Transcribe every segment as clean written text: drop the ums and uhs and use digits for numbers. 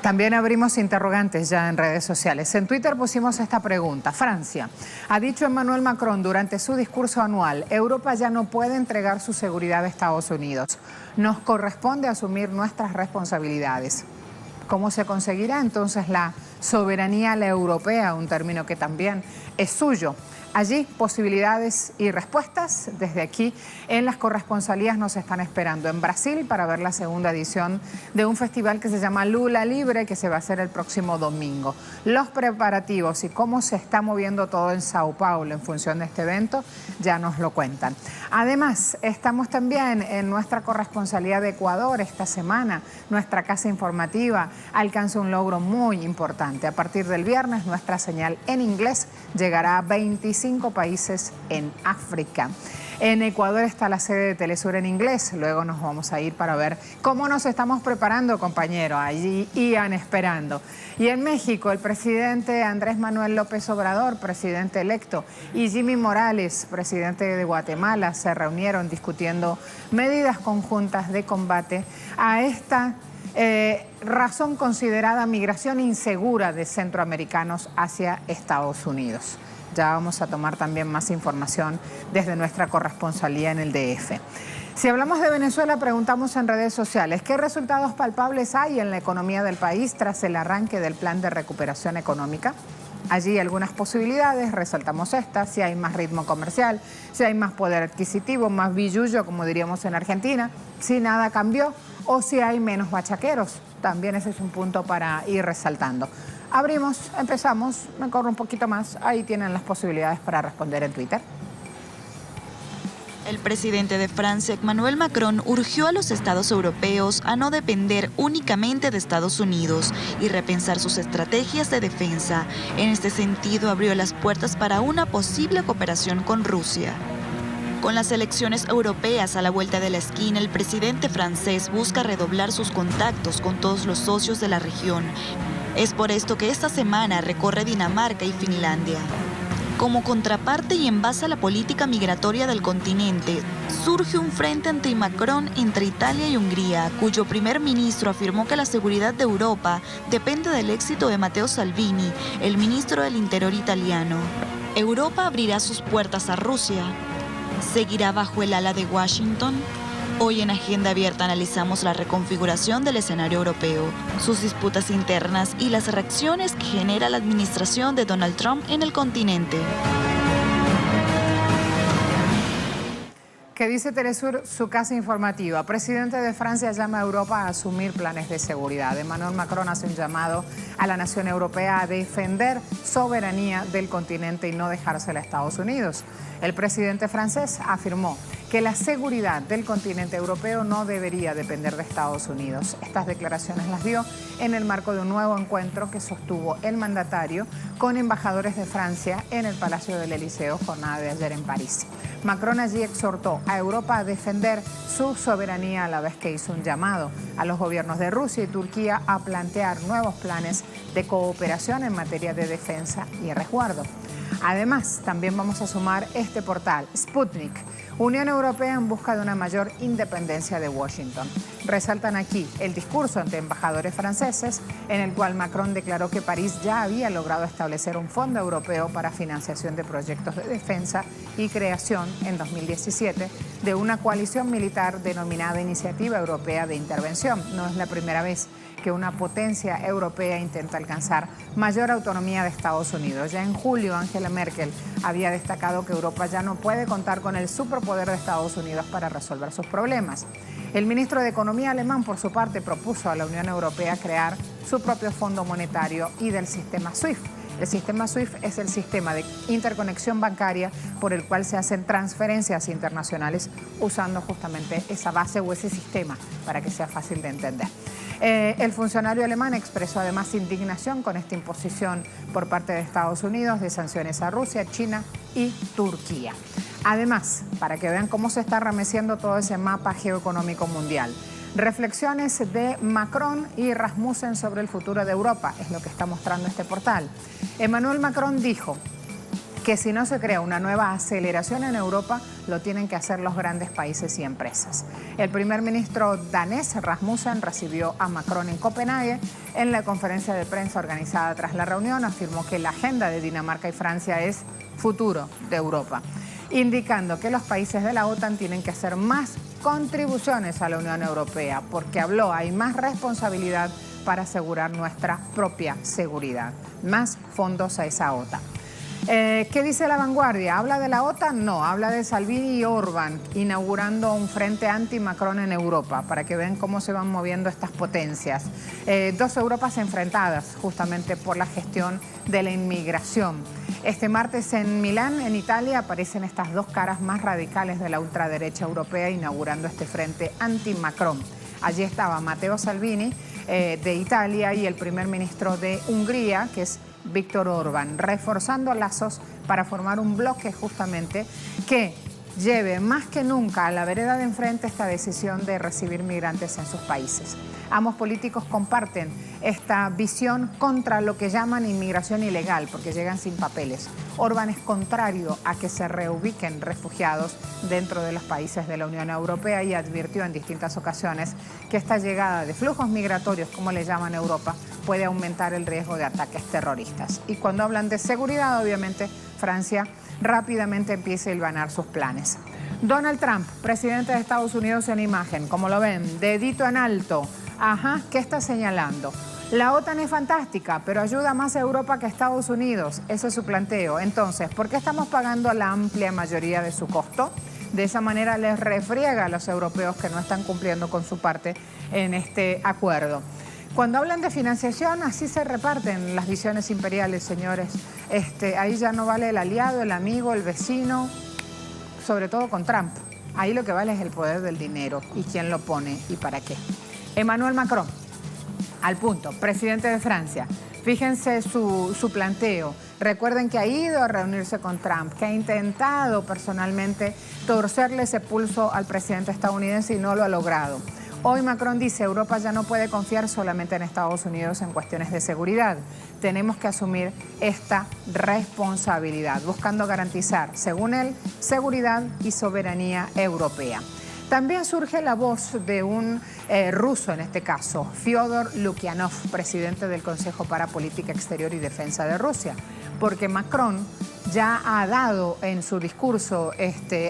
También abrimos interrogantes ya en redes sociales. En Twitter pusimos esta pregunta. Francia, ha dicho Emmanuel Macron durante su discurso anual, Europa ya no puede entregar su seguridad a Estados Unidos. Nos corresponde asumir nuestras responsabilidades. ¿Cómo se conseguirá entonces la soberanía a la europea? Un término que también es suyo. Allí, posibilidades y respuestas. Desde aquí, en las corresponsalías nos están esperando en Brasil para ver la segunda edición de un festival que se llama Lula Libre, que se va a hacer el próximo domingo. Los preparativos y cómo se está moviendo todo en Sao Paulo en función de este evento, ya nos lo cuentan. Además, estamos también en nuestra corresponsalía de Ecuador esta semana. Nuestra casa informativa alcanza un logro muy importante. A partir del viernes, nuestra señal en inglés llegará a 25 países en África. En Ecuador está la sede de Telesur en inglés. Luego nos vamos a ir para ver cómo nos estamos preparando, compañero. Allí iban esperando. Y en México, el presidente Andrés Manuel López Obrador, presidente electo, y Jimmy Morales, presidente de Guatemala, se reunieron discutiendo medidas conjuntas de combate a esta razón considerada migración insegura de centroamericanos hacia Estados Unidos. Ya vamos a tomar también más información desde nuestra corresponsalía en el DF. Si hablamos de Venezuela, preguntamos en redes sociales, ¿qué resultados palpables hay en la economía del país tras el arranque del plan de recuperación económica? Allí algunas posibilidades, resaltamos estas: si hay más ritmo comercial, si hay más poder adquisitivo, más billullo, como diríamos en Argentina, si nada cambió o si hay menos bachaqueros. También ese es un punto para ir resaltando. Abrimos, empezamos, me corro un poquito más, ahí tienen las posibilidades para responder en Twitter. El presidente de Francia, Emmanuel Macron, urgió a los estados europeos a no depender únicamente de Estados Unidos y repensar sus estrategias de defensa. En este sentido, abrió las puertas para una posible cooperación con Rusia. Con las elecciones europeas a la vuelta de la esquina, el presidente francés busca redoblar sus contactos con todos los socios de la región. Es por esto que esta semana recorre Dinamarca y Finlandia. Como contraparte y en base a la política migratoria del continente, surge un frente anti-Macron entre Italia y Hungría, cuyo primer ministro afirmó que la seguridad de Europa depende del éxito de Matteo Salvini, el ministro del Interior italiano. ¿Europa abrirá sus puertas a Rusia? ¿Seguirá bajo el ala de Washington? Hoy en Agenda Abierta analizamos la reconfiguración del escenario europeo, sus disputas internas y las reacciones que genera la administración de Donald Trump en el continente. ¿Qué dice Telesur, su casa informativa? Presidente de Francia llama a Europa a asumir planes de seguridad. Emmanuel Macron hace un llamado a la nación europea a defender soberanía del continente y no dejársela a Estados Unidos. El presidente francés afirmó que la seguridad del continente europeo no debería depender de Estados Unidos. Estas declaraciones las dio en el marco de un nuevo encuentro que sostuvo el mandatario con embajadores de Francia en el Palacio del Elíseo, jornada de ayer en París. Macron allí exhortó a Europa a defender su soberanía a la vez que hizo un llamado a los gobiernos de Rusia y Turquía a plantear nuevos planes de cooperación en materia de defensa y resguardo. Además, también vamos a sumar este portal, Sputnik, Unión Europea en busca de una mayor independencia de Washington. Resaltan aquí el discurso ante embajadores franceses en el cual Macron declaró que París ya había logrado establecer un fondo europeo para financiación de proyectos de defensa y creación en 2017 de una coalición militar denominada Iniciativa Europea de Intervención. No es la primera vez que una potencia europea intenta alcanzar mayor autonomía de Estados Unidos. Ya en julio, Angela Merkel había destacado que Europa ya no puede contar con el superpoder de Estados Unidos para resolver sus problemas. El ministro de Economía alemán, por su parte, propuso a la Unión Europea crear su propio fondo monetario y del sistema SWIFT. El sistema SWIFT es el sistema de interconexión bancaria por el cual se hacen transferencias internacionales usando justamente esa base o ese sistema para que sea fácil de entender. El funcionario alemán expresó además indignación con esta imposición por parte de Estados Unidos de sanciones a Rusia, China y Turquía. Además, para que vean cómo se está remeciendo todo ese mapa geoeconómico mundial, reflexiones de Macron y Rasmussen sobre el futuro de Europa, es lo que está mostrando este portal. Emmanuel Macron dijo que si no se crea una nueva aceleración en Europa, lo tienen que hacer los grandes países y empresas. El primer ministro danés, Rasmussen, recibió a Macron en Copenhague. En la conferencia de prensa organizada tras la reunión, afirmó que la agenda de Dinamarca y Francia es futuro de Europa, indicando que los países de la OTAN tienen que hacer más contribuciones a la Unión Europea, porque habló, hay más responsabilidad para asegurar nuestra propia seguridad, más fondos a esa OTAN. ¿Qué dice La Vanguardia? ¿Habla de la OTAN? No, habla de Salvini y Orbán inaugurando un frente anti-Macron en Europa, para que vean cómo se van moviendo estas potencias. Dos Europas enfrentadas justamente por la gestión de la inmigración. Este martes en Milán, en Italia, aparecen estas dos caras más radicales de la ultraderecha europea inaugurando este frente anti-Macron. Allí estaba Matteo Salvini de Italia y el primer ministro de Hungría, que es Viktor Orbán, reforzando lazos para formar un bloque justamente que lleve más que nunca a la vereda de enfrente esta decisión de recibir migrantes en sus países. Ambos políticos comparten esta visión contra lo que llaman inmigración ilegal, porque llegan sin papeles. Orbán es contrario a que se reubiquen refugiados dentro de los países de la Unión Europea y advirtió en distintas ocasiones que esta llegada de flujos migratorios, como le llaman a Europa, puede aumentar el riesgo de ataques terroristas. Y cuando hablan de seguridad, obviamente, Francia rápidamente empieza a hilvanar sus planes. Donald Trump, presidente de Estados Unidos en imagen, como lo ven, dedito en alto. Ajá, ¿qué está señalando? La OTAN es fantástica, pero ayuda más a Europa que a Estados Unidos. Ese es su planteo. Entonces, ¿por qué estamos pagando la amplia mayoría de su costo? De esa manera les refriega a los europeos que no están cumpliendo con su parte en este acuerdo. Cuando hablan de financiación, así se reparten las visiones imperiales, señores. Ahí ya no vale el aliado, el amigo, el vecino, sobre todo con Trump. Ahí lo que vale es el poder del dinero y quién lo pone y para qué. Emmanuel Macron, al punto, presidente de Francia. Fíjense su planteo. Recuerden que ha ido a reunirse con Trump, que ha intentado personalmente torcerle ese pulso al presidente estadounidense y no lo ha logrado. Hoy Macron dice, Europa ya no puede confiar solamente en Estados Unidos en cuestiones de seguridad. Tenemos que asumir esta responsabilidad, buscando garantizar, según él, seguridad y soberanía europea. También surge la voz de un ruso, en este caso, Fyodor Lukyanov, presidente del Consejo para Política Exterior y Defensa de Rusia, porque Macron ya ha dado en su discurso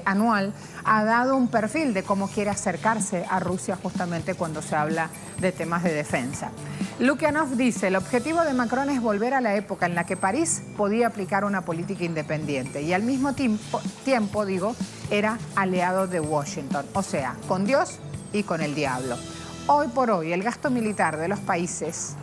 anual, ha dado un perfil de cómo quiere acercarse a Rusia justamente cuando se habla de temas de defensa. Lukyanov dice, el objetivo de Macron es volver a la época en la que París podía aplicar una política independiente y al mismo tiempo, era aliado de Washington, o sea, con Dios y con el diablo. Hoy por hoy, el gasto militar de los países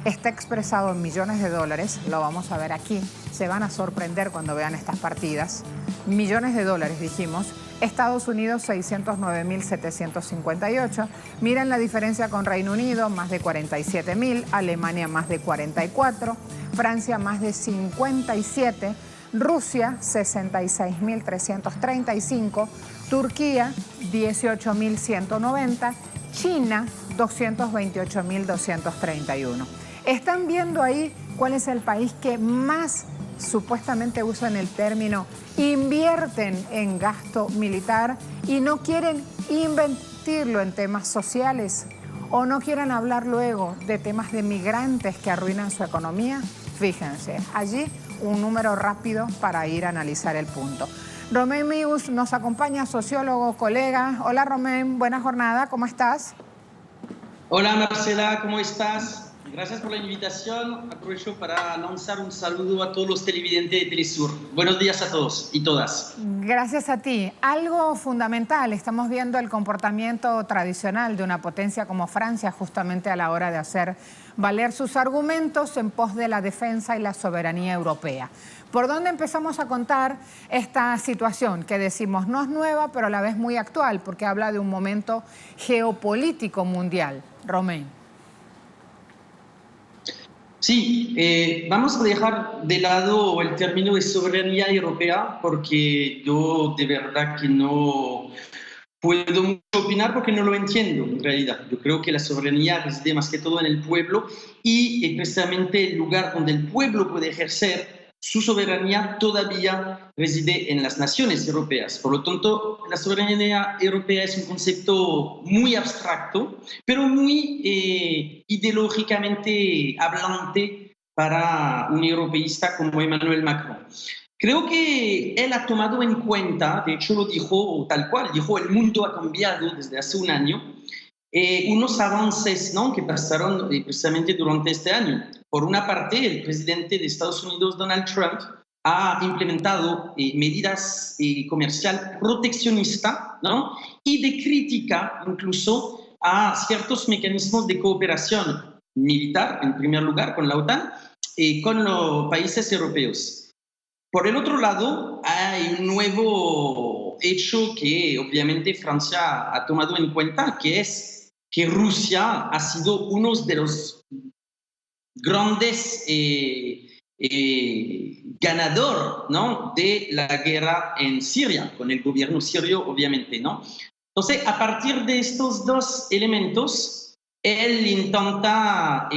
está expresado en millones de dólares, lo vamos a ver aquí, se van a sorprender cuando vean estas partidas. Millones de dólares, dijimos. Estados Unidos, 609.758. Miren la diferencia con Reino Unido, más de 47.000. Alemania, más de 44. Francia, más de 57. Rusia, 66.335. Turquía, 18.190. China, 228.231. ¿Están viendo ahí cuál es el país que más supuestamente usan el término invierten en gasto militar y no quieren invertirlo en temas sociales o no quieren hablar luego de temas de migrantes que arruinan su economía? Fíjense, allí un número rápido para ir a analizar el punto. Romain Mius nos acompaña, sociólogo, colega. Hola Romain, buena jornada, ¿cómo estás? Hola Marcela, ¿cómo estás? Gracias por la invitación. Aprovecho para lanzar un saludo a todos los televidentes de Telesur. Buenos días a todos y todas. Gracias a ti. Algo fundamental, estamos viendo el comportamiento tradicional de una potencia como Francia justamente a la hora de hacer valer sus argumentos en pos de la defensa y la soberanía europea. ¿Por dónde empezamos a contar esta situación que decimos no es nueva, pero a la vez muy actual, porque habla de un momento geopolítico mundial? Romain. Sí, vamos a dejar de lado el término de soberanía europea porque yo de verdad que no puedo mucho opinar porque no lo entiendo en realidad. Yo creo que la soberanía reside más que todo en el pueblo y precisamente el lugar donde el pueblo puede ejercer su soberanía todavía reside en las naciones europeas. Por lo tanto, la soberanía europea es un concepto muy abstracto, pero muy ideológicamente hablante para un europeísta como Emmanuel Macron. Creo que él ha tomado en cuenta, de hecho lo dijo tal cual, dijo el mundo ha cambiado desde hace un año, unos avances, ¿no?, que pasaron precisamente durante este año. Por una parte, el presidente de Estados Unidos, Donald Trump, ha implementado medidas comerciales proteccionistas, ¿no?, y de crítica incluso a ciertos mecanismos de cooperación militar, en primer lugar con la OTAN, con los países europeos. Por el otro lado, hay un nuevo hecho que obviamente Francia ha tomado en cuenta, que es que Rusia ha sido uno de los grandes ganadores, ¿no?, de la guerra en Siria, con el gobierno sirio, obviamente, ¿no? Entonces, a partir de estos dos elementos, él intenta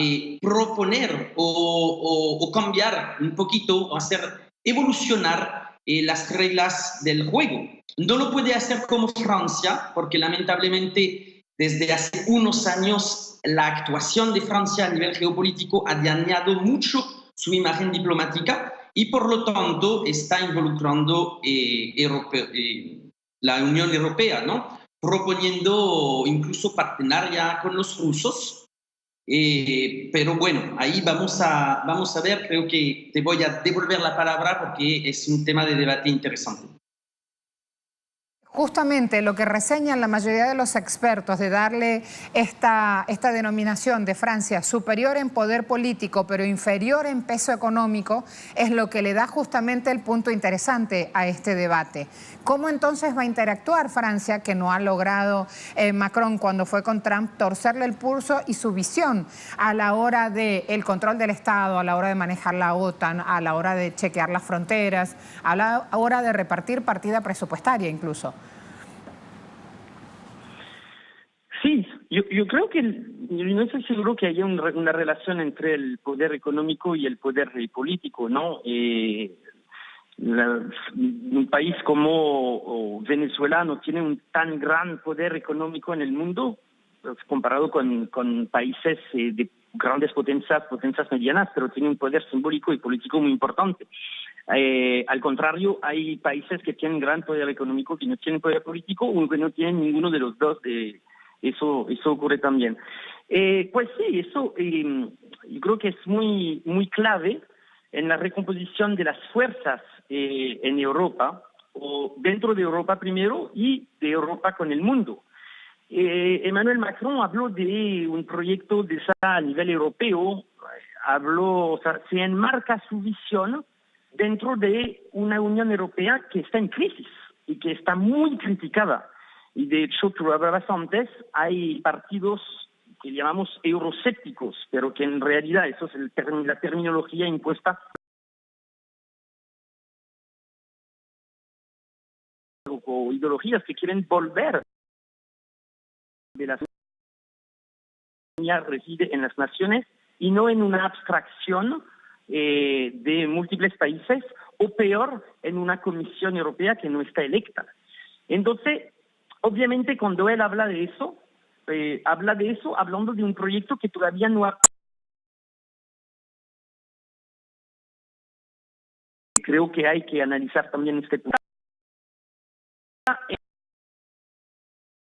proponer o cambiar un poquito, o hacer evolucionar las reglas del juego. No lo puede hacer como Francia, porque lamentablemente desde hace unos años la actuación de Francia a nivel geopolítico ha dañado mucho su imagen diplomática y por lo tanto está involucrando la Unión Europea, ¿no?, proponiendo incluso partenaria con los rusos. Pero bueno, ahí vamos a ver, creo que te voy a devolver la palabra porque es un tema de debate interesante. Justamente lo que reseñan la mayoría de los expertos de darle esta denominación de Francia superior en poder político pero inferior en peso económico es lo que le da justamente el punto interesante a este debate. ¿Cómo entonces va a interactuar Francia, que no ha logrado Macron cuando fue con Trump torcerle el pulso y su visión a la hora del control del Estado, a la hora de manejar la OTAN, a la hora de chequear las fronteras, a la hora de repartir partida presupuestaria incluso? Sí, yo creo que no estoy seguro que haya una relación entre el poder económico y el poder político, ¿no? Un país como Venezuela no tiene un tan gran poder económico en el mundo, comparado con países de grandes potencias medianas, pero tiene un poder simbólico y político muy importante. Al contrario, hay países que tienen gran poder económico, que no tienen poder político, o que no tienen ninguno de los dos. Eso ocurre también. Pues sí, eso yo creo que es muy clave en la recomposición de las fuerzas en Europa, o dentro de Europa primero y de Europa con el mundo. Emmanuel Macron habló de un proyecto de a nivel europeo, se enmarca su visión dentro de una Unión Europea que está en crisis y que está muy criticada. Y de hecho, tú hablabas antes, hay partidos que llamamos euroscépticos, pero que en realidad eso es la terminología impuesta o ideologías que quieren volver de la soberanía reside en las naciones y no en una abstracción de múltiples países, o peor, en una Comisión Europea que no está electa. Entonces, obviamente, cuando él habla de eso hablando de un proyecto que todavía no ha... Creo que hay que analizar también este punto.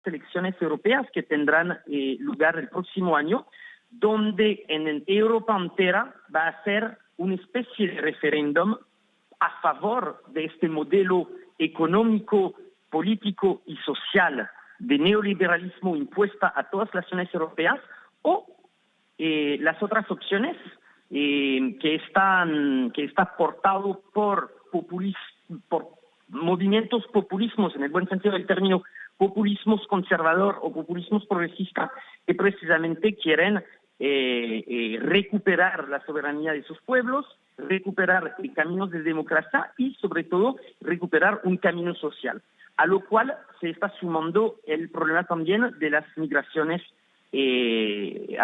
Elecciones europeas que tendrán lugar el próximo año, donde en Europa entera va a ser una especie de referéndum a favor de este modelo económico, político y social de neoliberalismo impuesta a todas las naciones europeas, o las otras opciones que está portado por movimientos populismos, en el buen sentido del término, populismos conservador o populismos progresista, que precisamente quieren recuperar la soberanía de sus pueblos, recuperar caminos de democracia y, sobre todo, recuperar un camino social, a lo cual se está sumando el problema también de las migraciones que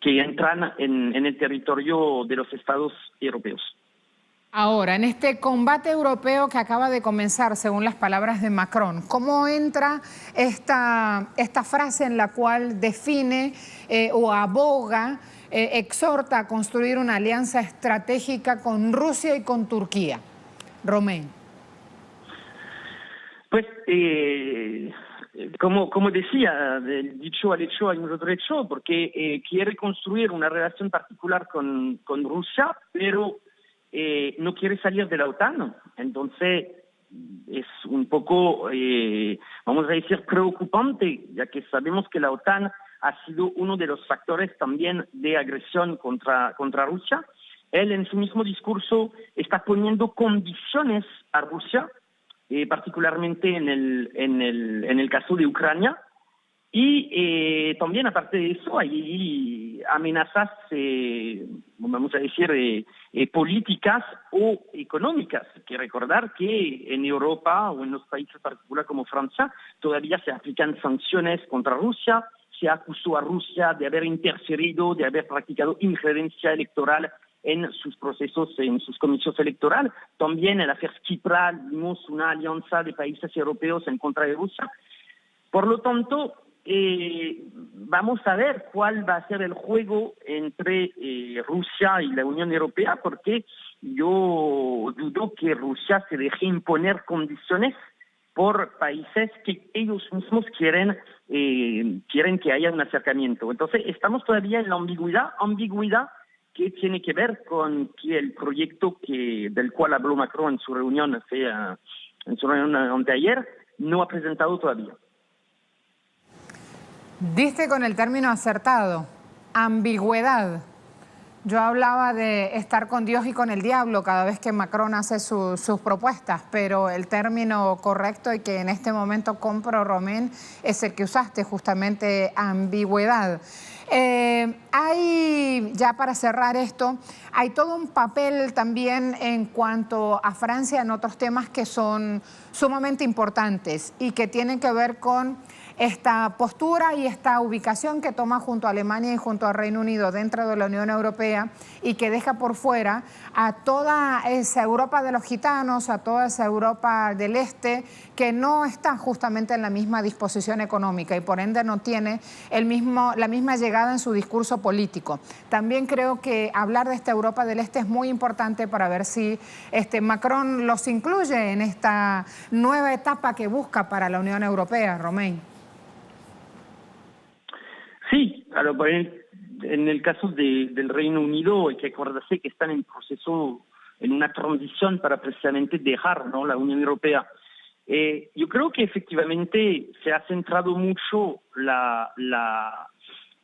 entran en el territorio de los estados europeos. Ahora, en este combate europeo que acaba de comenzar, según las palabras de Macron, ¿cómo entra esta frase en la cual define o aboga, exhorta a construir una alianza estratégica con Rusia y con Turquía? Romain. Pues, como decía, del dicho al hecho hay mucho trecho, porque quiere construir una relación particular con Rusia, pero no quiere salir de la OTAN. Entonces, es un poco, vamos a decir, preocupante, ya que sabemos que la OTAN ha sido uno de los factores también de agresión contra Rusia. Él en su mismo discurso está poniendo condiciones a Rusia, particularmente en el caso de Ucrania, y también aparte de eso hay amenazas, vamos a decir, políticas o económicas. Hay que recordar que en Europa o en los países particulares como Francia todavía se aplican sanciones contra Rusia. Se acusó a Rusia de haber interferido, de haber practicado injerencia electoral en sus procesos, en sus comicios electorales. También en la Cipra vimos una alianza de países europeos en contra de Rusia. Por lo tanto, vamos a ver cuál va a ser el juego entre Rusia y la Unión Europea, porque yo dudo que Rusia se deje imponer condiciones por países que ellos mismos quieren que haya un acercamiento. Entonces, estamos todavía en la ambigüedad que tiene que ver con que el proyecto del cual habló Macron en su reunión anteayer no ha presentado todavía. Diste con el término acertado, ambigüedad. Yo hablaba de estar con Dios y con el diablo cada vez que Macron hace sus propuestas, pero el término correcto y que en este momento compro, Romain, es el que usaste, justamente ambigüedad. Hay, ya para cerrar esto, hay todo un papel también en cuanto a Francia en otros temas que son sumamente importantes y que tienen que ver con esta postura y esta ubicación que toma junto a Alemania y junto al Reino Unido dentro de la Unión Europea y que deja por fuera a toda esa Europa de los gitanos, a toda esa Europa del Este que no está justamente en la misma disposición económica y por ende no tiene la misma llegada en su discurso político. También creo que hablar de esta Europa del Este es muy importante para ver si Macron los incluye en esta nueva etapa que busca para la Unión Europea, Romain. Sí, en el caso del Reino Unido hay que acordarse que están en proceso, en una transición para precisamente dejar, ¿no?, la Unión Europea. Yo creo que efectivamente se ha centrado mucho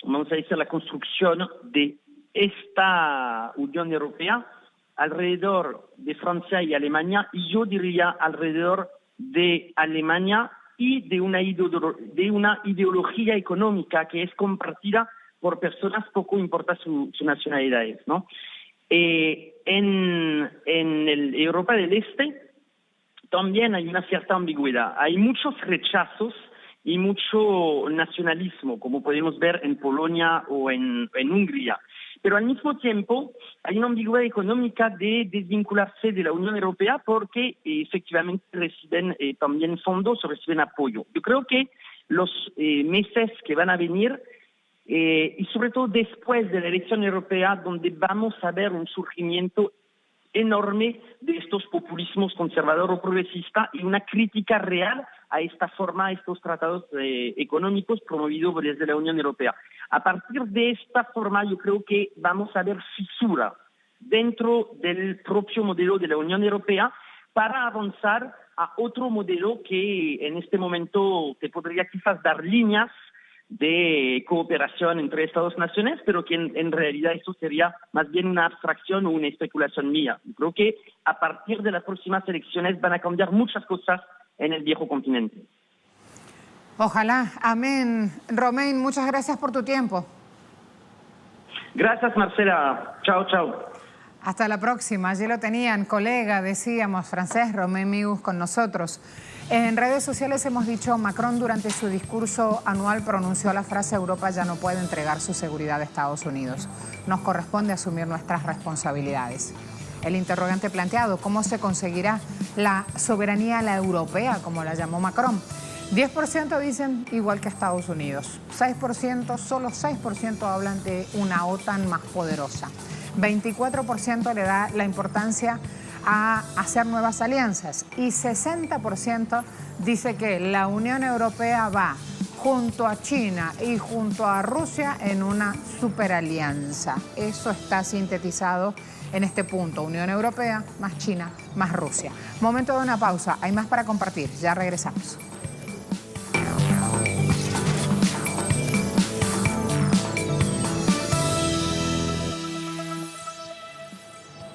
vamos a decir, la construcción de esta Unión Europea alrededor de Francia y Alemania, y yo diría alrededor de Alemania y de una ideología económica que es compartida por personas, poco importa su nacionalidad, ¿no? En Europa del Este también hay una cierta ambigüedad. Hay muchos rechazos y mucho nacionalismo, como podemos ver en Polonia o en Hungría. Pero al mismo tiempo hay una ambigüedad económica de desvincularse de la Unión Europea porque efectivamente reciben también fondos, reciben apoyo. Yo creo que los meses que van a venir, y sobre todo después de la elección europea, donde vamos a ver un surgimiento enorme de estos populismos conservador o progresista y una crítica real a esta forma, a estos tratados económicos promovidos desde la Unión Europea. A partir de esta forma, yo creo que vamos a ver fisura dentro del propio modelo de la Unión Europea para avanzar a otro modelo que en este momento te podría quizás dar líneas de cooperación entre Estados-naciones, pero que en realidad eso sería más bien una abstracción o una especulación mía. Yo creo que a partir de las próximas elecciones van a cambiar muchas cosas en el viejo continente. Ojalá, amén. Romain, muchas gracias por tu tiempo. Gracias, Marcela. Chao, chao. Hasta la próxima. Allí lo tenían, colega, decíamos, francés, Romain Migus con nosotros. En redes sociales hemos dicho, Macron durante su discurso anual pronunció la frase Europa ya no puede entregar su seguridad a Estados Unidos. Nos corresponde asumir nuestras responsabilidades. el interrogante planteado, ¿cómo se conseguirá la soberanía a la europea, como la llamó Macron? 10% dicen igual que Estados Unidos, 6%, solo 6% hablan de una OTAN más poderosa, 24% le da la importancia a hacer nuevas alianzas y 60% dice que la Unión Europea va junto a China y junto a Rusia en una superalianza. Eso está sintetizado en este punto, Unión Europea más China más Rusia. Momento de una pausa, hay más para compartir, ya regresamos.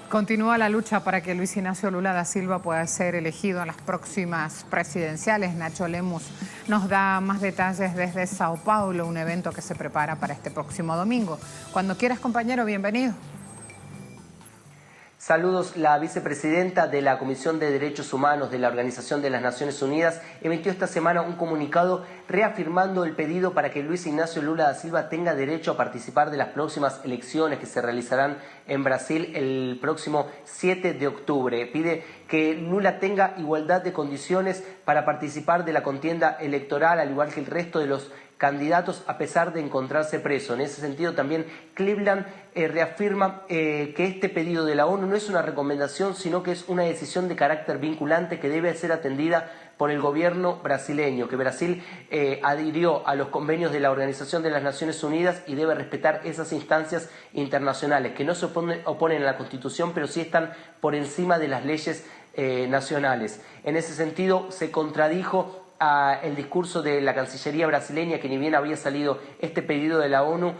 Continúa la lucha para que Luis Ignacio Lula da Silva pueda ser elegido en las próximas presidenciales. Nacho Lemus nos da más detalles desde Sao Paulo, un evento que se prepara para este próximo domingo. Cuando quieras, compañero, bienvenido. Saludos. La vicepresidenta de la Comisión de Derechos Humanos de la Organización de las Naciones Unidas emitió esta semana un comunicado reafirmando el pedido para que Luis Ignacio Lula da Silva tenga derecho a participar de las próximas elecciones que se realizarán en Brasil el próximo 7 de octubre. Pide que Lula tenga igualdad de condiciones para participar de la contienda electoral, al igual que el resto de los candidatos, a pesar de encontrarse preso. En ese sentido, también Cleveland reafirma que este pedido de la ONU no es una recomendación, sino que es una decisión de carácter vinculante que debe ser atendida por el gobierno brasileño, que Brasil adhirió a los convenios de la Organización de las Naciones Unidas y debe respetar esas instancias internacionales, que no se oponen a la Constitución, pero sí están por encima de las leyes nacionales. En ese sentido, se contradijo el discurso de la Cancillería brasileña, que ni bien había salido este pedido de la ONU,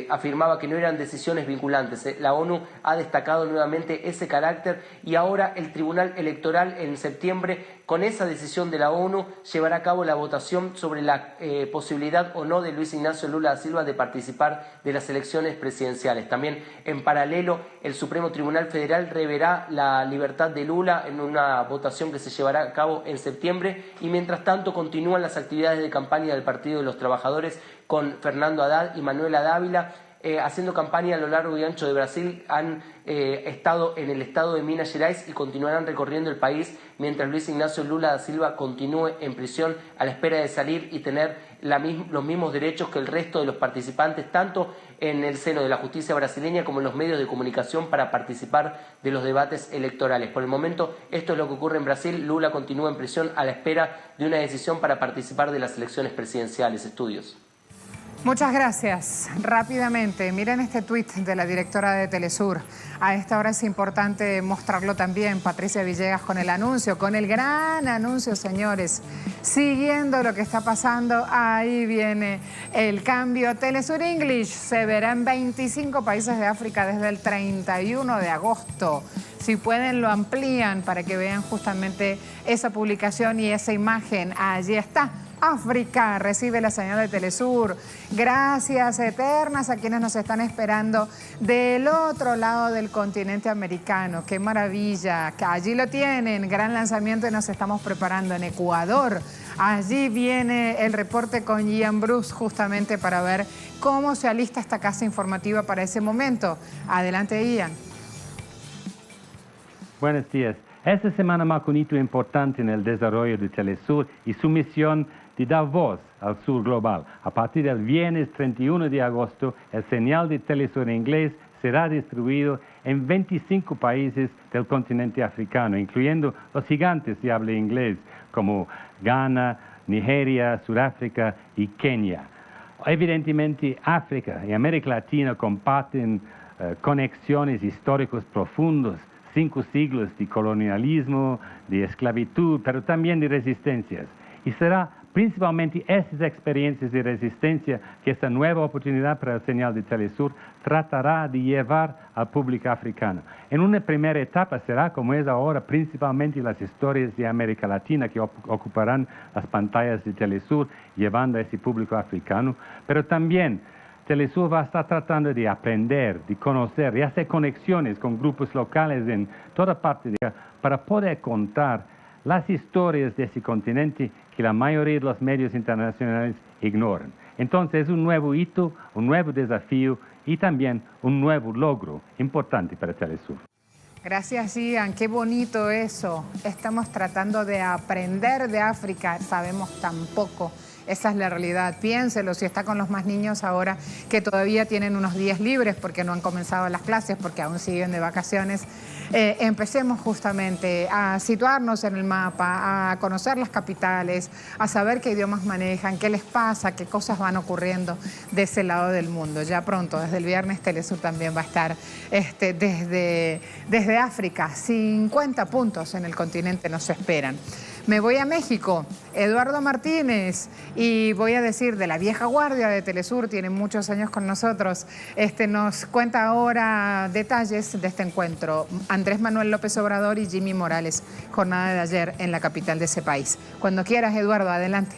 afirmaba que no eran decisiones vinculantes. La ONU ha destacado nuevamente ese carácter y ahora el Tribunal Electoral en septiembre, con esa decisión de la ONU, llevará a cabo la votación sobre la posibilidad o no de Luis Ignacio Lula da Silva de participar de las elecciones presidenciales. También, en paralelo, el Supremo Tribunal Federal reverá la libertad de Lula en una votación que se llevará a cabo en septiembre y mientras tanto continúan las actividades de campaña del Partido de los Trabajadores con Fernando Haddad y Manuela Dávila, haciendo campaña a lo largo y ancho de Brasil. Han estado en el estado de Minas Gerais y continuarán recorriendo el país mientras Luis Ignacio Lula da Silva continúe en prisión a la espera de salir y tener los mismos derechos que el resto de los participantes, tanto en el seno de la justicia brasileña como en los medios de comunicación, para participar de los debates electorales. Por el momento, esto es lo que ocurre en Brasil. Lula continúa en prisión a la espera de una decisión para participar de las elecciones presidenciales. Estudios. Muchas gracias. Rápidamente, miren este tuit de la directora de Telesur. A esta hora es importante mostrarlo también, Patricia Villegas, con el anuncio, con el gran anuncio, señores. Siguiendo lo que está pasando, ahí viene el cambio. Telesur English se verá en 25 países de África desde el 31 de agosto. Si pueden, lo amplían para que vean justamente esa publicación y esa imagen. Allí está. África recibe la señal de Telesur. Gracias eternas a quienes nos están esperando del otro lado del continente americano. ¡Qué maravilla! Que allí lo tienen, gran lanzamiento y nos estamos preparando en Ecuador. Allí viene el reporte con Ian Bruce justamente para ver cómo se alista esta casa informativa para ese momento. Adelante, Ian. Buenos días. Esta semana marca un hito importante en el desarrollo de Telesur y su misión de dar voz al sur global. A partir del viernes 31 de agosto, el señal de Telesur en inglés será distribuido en 25 países del continente africano, incluyendo los gigantes de habla inglés como Ghana, Nigeria, Sudáfrica y Kenia. Evidentemente, África y América Latina comparten conexiones históricas profundas, 5 siglos de colonialismo, de esclavitud, pero también de resistencias. Y será principalmente esas experiencias de resistencia que esta nueva oportunidad para el señal de Telesur tratará de llevar al público africano. En una primera etapa será, como es ahora, principalmente las historias de América Latina que ocuparán las pantallas de Telesur, llevando a ese público africano, pero también Telesur va a estar tratando de aprender, de conocer, de hacer conexiones con grupos locales en toda parte para poder contar las historias de ese continente que la mayoría de los medios internacionales ignoran. Entonces es un nuevo hito, un nuevo desafío y también un nuevo logro importante para Telesur. Gracias, Ian. Qué bonito eso. Estamos tratando de aprender de África. Sabemos tan poco. Esa es la realidad. Piénselo, si está con los más niños ahora que todavía tienen unos días libres porque no han comenzado las clases, porque aún siguen de vacaciones. Empecemos justamente a situarnos en el mapa, a conocer las capitales, a saber qué idiomas manejan, qué les pasa, qué cosas van ocurriendo de ese lado del mundo. Ya pronto, desde el viernes, Telesur también va a estar desde África. 50 puntos en el continente nos esperan. Me voy a México, Eduardo Martínez, y voy a decir de la vieja guardia de Telesur, tiene muchos años con nosotros, nos cuenta ahora detalles de este encuentro. Andrés Manuel López Obrador y Jimmy Morales, jornada de ayer en la capital de ese país. Cuando quieras, Eduardo, adelante.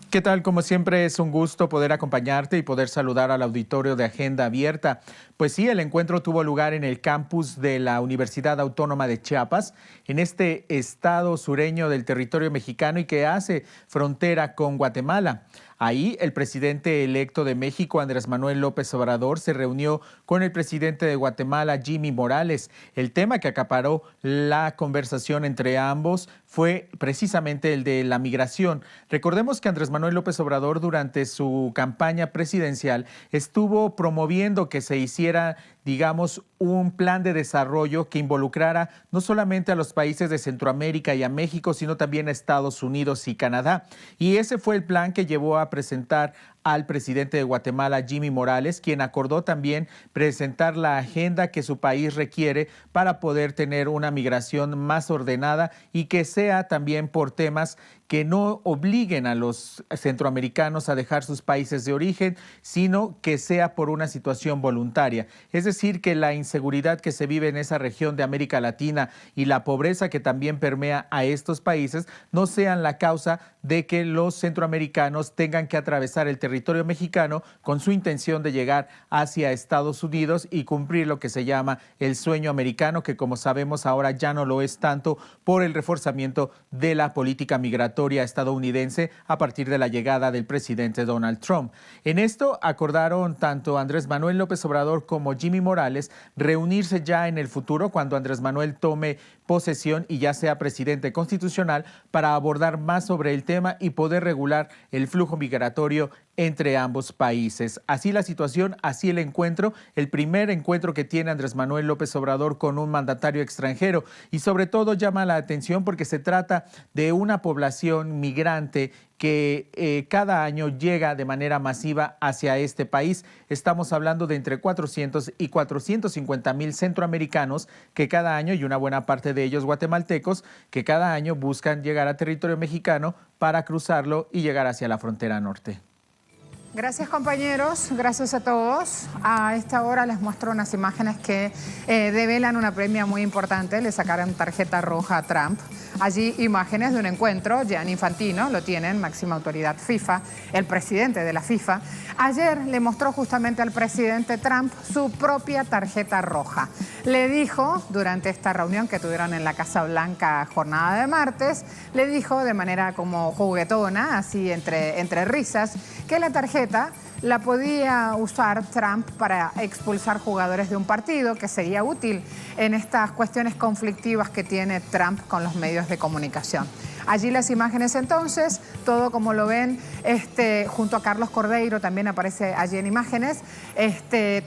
¿Qué tal? Como siempre es un gusto poder acompañarte y poder saludar al auditorio de Agenda Abierta. Pues sí, el encuentro tuvo lugar en el campus de la Universidad Autónoma de Chiapas, en este estado sureño del territorio mexicano y que hace frontera con Guatemala. Ahí el presidente electo de México, Andrés Manuel López Obrador, se reunió con el presidente de Guatemala, Jimmy Morales. El tema que acaparó la conversación entre ambos fue precisamente el de la migración. Recordemos que Andrés Manuel López Obrador, durante su campaña presidencial, estuvo promoviendo que se hiciera, digamos, un plan de desarrollo que involucrara no solamente a los países de Centroamérica y a México, sino también a Estados Unidos y Canadá. Y ese fue el plan que llevó a presentar al presidente de Guatemala, Jimmy Morales, quien acordó también presentar la agenda que su país requiere para poder tener una migración más ordenada y que sea también por temas que no obliguen a los centroamericanos a dejar sus países de origen, sino que sea por una situación voluntaria. Es decir, que la inseguridad que se vive en esa región de América Latina y la pobreza que también permea a estos países no sean la causa de que los centroamericanos tengan que atravesar el territorio mexicano con su intención de llegar hacia Estados Unidos y cumplir lo que se llama el sueño americano, que como sabemos ahora ya no lo es tanto por el reforzamiento de la política migratoria estadounidense a partir de la llegada del presidente Donald Trump. En esto acordaron tanto Andrés Manuel López Obrador como Jimmy Morales reunirse ya en el futuro cuando Andrés Manuel tome posesión y ya sea presidente constitucional para abordar más sobre el tema y poder regular el flujo migratorio entre ambos países. Así la situación, así el encuentro, el primer encuentro que tiene Andrés Manuel López Obrador con un mandatario extranjero y sobre todo llama la atención porque se trata de una población migrante que cada año llega de manera masiva hacia este país. Estamos hablando de entre 400 y 450 mil centroamericanos que cada año, y una buena parte de ellos guatemaltecos, que cada año buscan llegar a territorio mexicano para cruzarlo y llegar hacia la frontera norte. Gracias, compañeros, gracias a todos. A esta hora les muestro unas imágenes que develan una premia muy importante. Le sacaron tarjeta roja a Trump. Allí imágenes de un encuentro, Gianni Infantino, lo tienen, máxima autoridad FIFA, el presidente de la FIFA. Ayer le mostró justamente al presidente Trump su propia tarjeta roja. Le dijo, durante esta reunión que tuvieron en la Casa Blanca jornada de martes, le dijo de manera como juguetona, así entre risas, que la tarjeta la podía usar Trump para expulsar jugadores de un partido, que sería útil en estas cuestiones conflictivas que tiene Trump con los medios de comunicación. Allí las imágenes entonces, todo como lo ven, junto a Carlos Cordeiro también aparece allí en imágenes,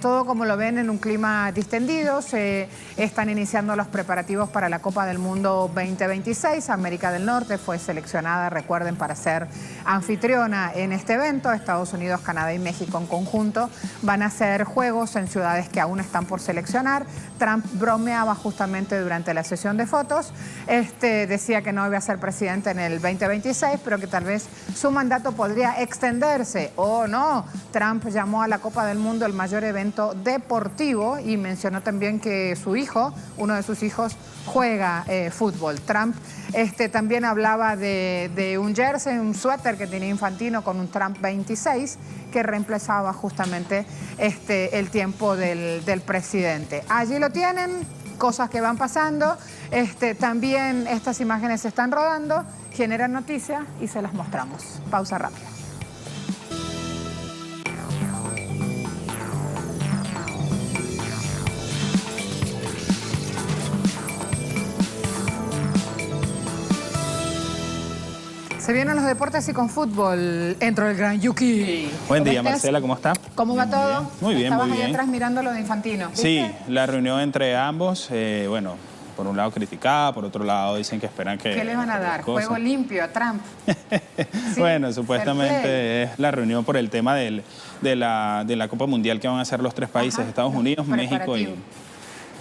todo como lo ven en un clima distendido. Se están iniciando los preparativos para la Copa del Mundo 2026. América del Norte fue seleccionada, recuerden, para ser anfitriona en este evento. Estados Unidos, Canadá y México en conjunto van a hacer juegos en ciudades que aún están por seleccionar. Trump bromeaba justamente durante la sesión de fotos, decía que no iba a ser presidente en el 2026, pero que tal vez su mandato podría extenderse o no. Trump llamó a la Copa del Mundo el mayor evento deportivo y mencionó también que su hijo, uno de sus hijos, juega fútbol. Trump también hablaba de un jersey, un suéter que tenía Infantino con un Trump 26 que reemplazaba justamente el tiempo del presidente. Allí lo tienen, cosas que van pasando. También estas imágenes se están rodando, generan noticia y se las mostramos. Pausa rápida. Se vienen los deportes y con fútbol. Entro el gran Yuki. Buen día, Marcela, ¿cómo está? ¿Cómo va todo? Muy bien, Estabas muy ahí bien. atrás mirando lo de Infantino. ¿Viste? Sí, la reunión entre ambos, bueno, por un lado criticada, por otro lado dicen que esperan que... ¿Qué le van a dar? ¿Juego limpio a Trump? ¿Sí? Bueno, supuestamente es la reunión por el tema de la Copa Mundial que van a hacer los tres países, Estados Unidos, México y...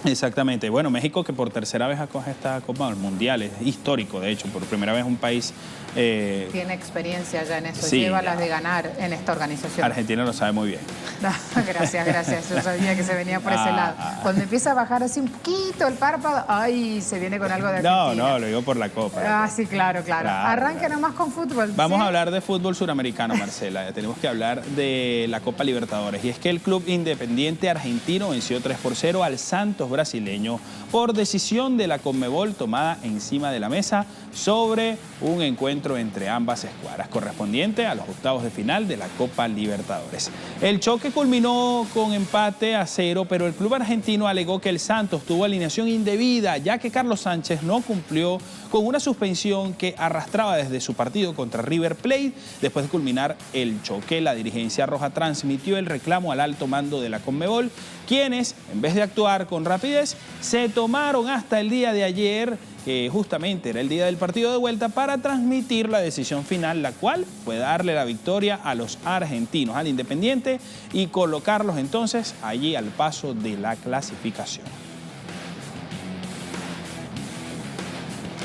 Exactamente. Bueno, México, que por tercera vez acoge esta Copa Mundial, es histórico, de hecho, por primera vez un país... Tiene experiencia ya en eso, sí, lleva las de ganar en esta organización. Argentina lo sabe muy bien. Gracias. Yo sabía que se venía por ese lado. Cuando empieza a bajar así un poquito el párpado, ay, se viene con algo de Argentina. No, lo digo por la Copa. Sí, claro. Arranque nomás con fútbol. Vamos ¿sí? a hablar de fútbol suramericano, Marcela. Ya tenemos que hablar de la Copa Libertadores. Y es que el club Independiente argentino venció 3-0 al Santos brasileño por decisión de la Conmebol tomada encima de la mesa sobre un encuentro entre ambas escuadras, correspondiente a los octavos de final de la Copa Libertadores. El choque culminó con empate a 0, pero el club argentino alegó que el Santos tuvo alineación indebida, ya que Carlos Sánchez no cumplió con una suspensión que arrastraba desde su partido contra River Plate. Después de culminar el choque, la dirigencia roja transmitió el reclamo al alto mando de la Conmebol, quienes, en vez de actuar con rapidez, se tomaron hasta el día de ayer, que justamente era el día del partido de vuelta, para transmitir la decisión final, la cual fue darle la victoria a los argentinos, al Independiente, y colocarlos entonces allí al paso de la clasificación.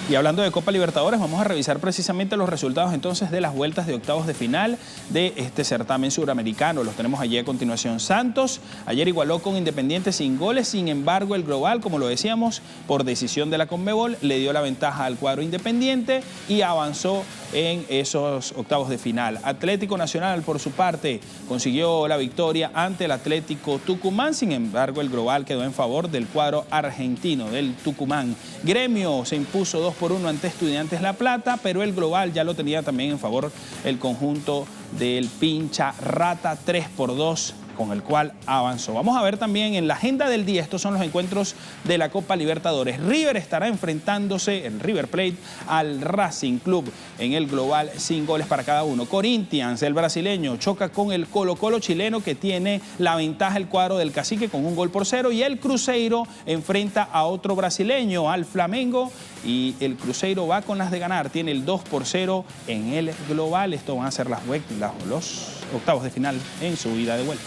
Y hablando de Copa Libertadores, vamos a revisar precisamente los resultados entonces de las vueltas de octavos de final de este certamen suramericano. Los tenemos allí a continuación. Santos ayer igualó con Independiente sin goles, sin embargo el global, como lo decíamos, por decisión de la Conmebol, le dio la ventaja al cuadro Independiente y avanzó en esos octavos de final. Atlético Nacional, por su parte, consiguió la victoria ante el Atlético Tucumán, sin embargo el global quedó en favor del cuadro argentino, del Tucumán. Gremio se impuso 2-1 ante Estudiantes La Plata, pero el global ya lo tenía también en favor el conjunto del Pincha Rata, 3-2, con el cual avanzó. Vamos a ver también en la agenda del día, estos son los encuentros de la Copa Libertadores. River estará enfrentándose, el River Plate, al Racing Club en el global sin goles para cada uno. Corinthians, el brasileño, choca con el Colo-Colo chileno, que tiene la ventaja el cuadro del Cacique con 1-0, y el Cruzeiro enfrenta a otro brasileño, al Flamengo, y el Cruzeiro va con las de ganar, tiene el 2-0 en el global. Esto van a ser los octavos de final en su ida de vuelta.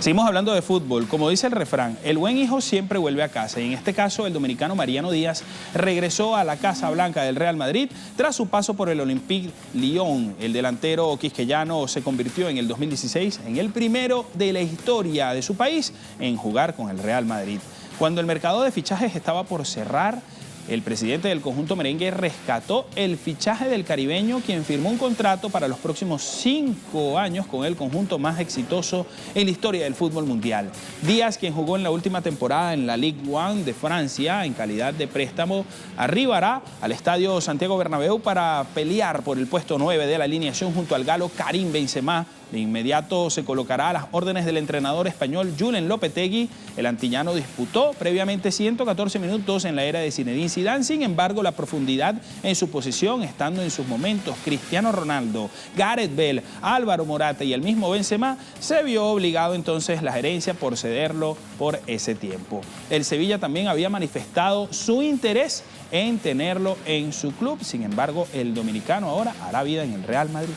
Seguimos hablando de fútbol. Como dice el refrán, el buen hijo siempre vuelve a casa. Y en este caso, el dominicano Mariano Díaz regresó a la Casa Blanca del Real Madrid tras su paso por el Olympique Lyon. El delantero quisqueyano se convirtió en el 2016 en el primero de la historia de su país en jugar con el Real Madrid. Cuando el mercado de fichajes estaba por cerrar, el presidente del conjunto merengue rescató el fichaje del caribeño, quien firmó un contrato para los próximos 5 años con el conjunto más exitoso en la historia del fútbol mundial. Díaz, quien jugó en la última temporada en la Ligue 1 de Francia en calidad de préstamo, arribará al estadio Santiago Bernabéu para pelear por el puesto 9 de la alineación junto al galo Karim Benzema. De inmediato se colocará a las órdenes del entrenador español Julen Lopetegui. El antillano disputó previamente 114 minutos en la era de Zinedine Zidane. Sin embargo, la profundidad en su posición, estando en sus momentos Cristiano Ronaldo, Gareth Bale, Álvaro Morata y el mismo Benzema, se vio obligado entonces la gerencia por cederlo por ese tiempo. El Sevilla también había manifestado su interés en tenerlo en su club. Sin embargo, el dominicano ahora hará vida en el Real Madrid.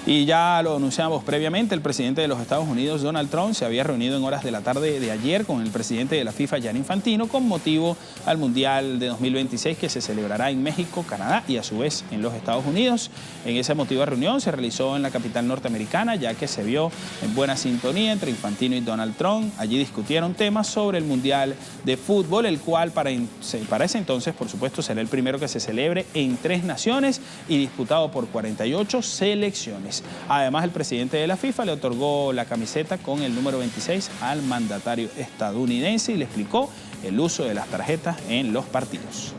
Y ya lo anunciamos previamente, el presidente de los Estados Unidos, Donald Trump, se había reunido en horas de la tarde de ayer con el presidente de la FIFA, Gianni Infantino, con motivo al Mundial de 2026 que se celebrará en México, Canadá y a su vez en los Estados Unidos. En esa emotiva reunión se realizó en la capital norteamericana, ya que se vio en buena sintonía entre Infantino y Donald Trump. Allí discutieron temas sobre el Mundial de Fútbol, el cual para ese entonces, por supuesto, será el primero que se celebre en 3 naciones y disputado por 48 selecciones. Además, el presidente de la FIFA le otorgó la camiseta con el número 26 al mandatario estadounidense y le explicó el uso de las tarjetas en los partidos.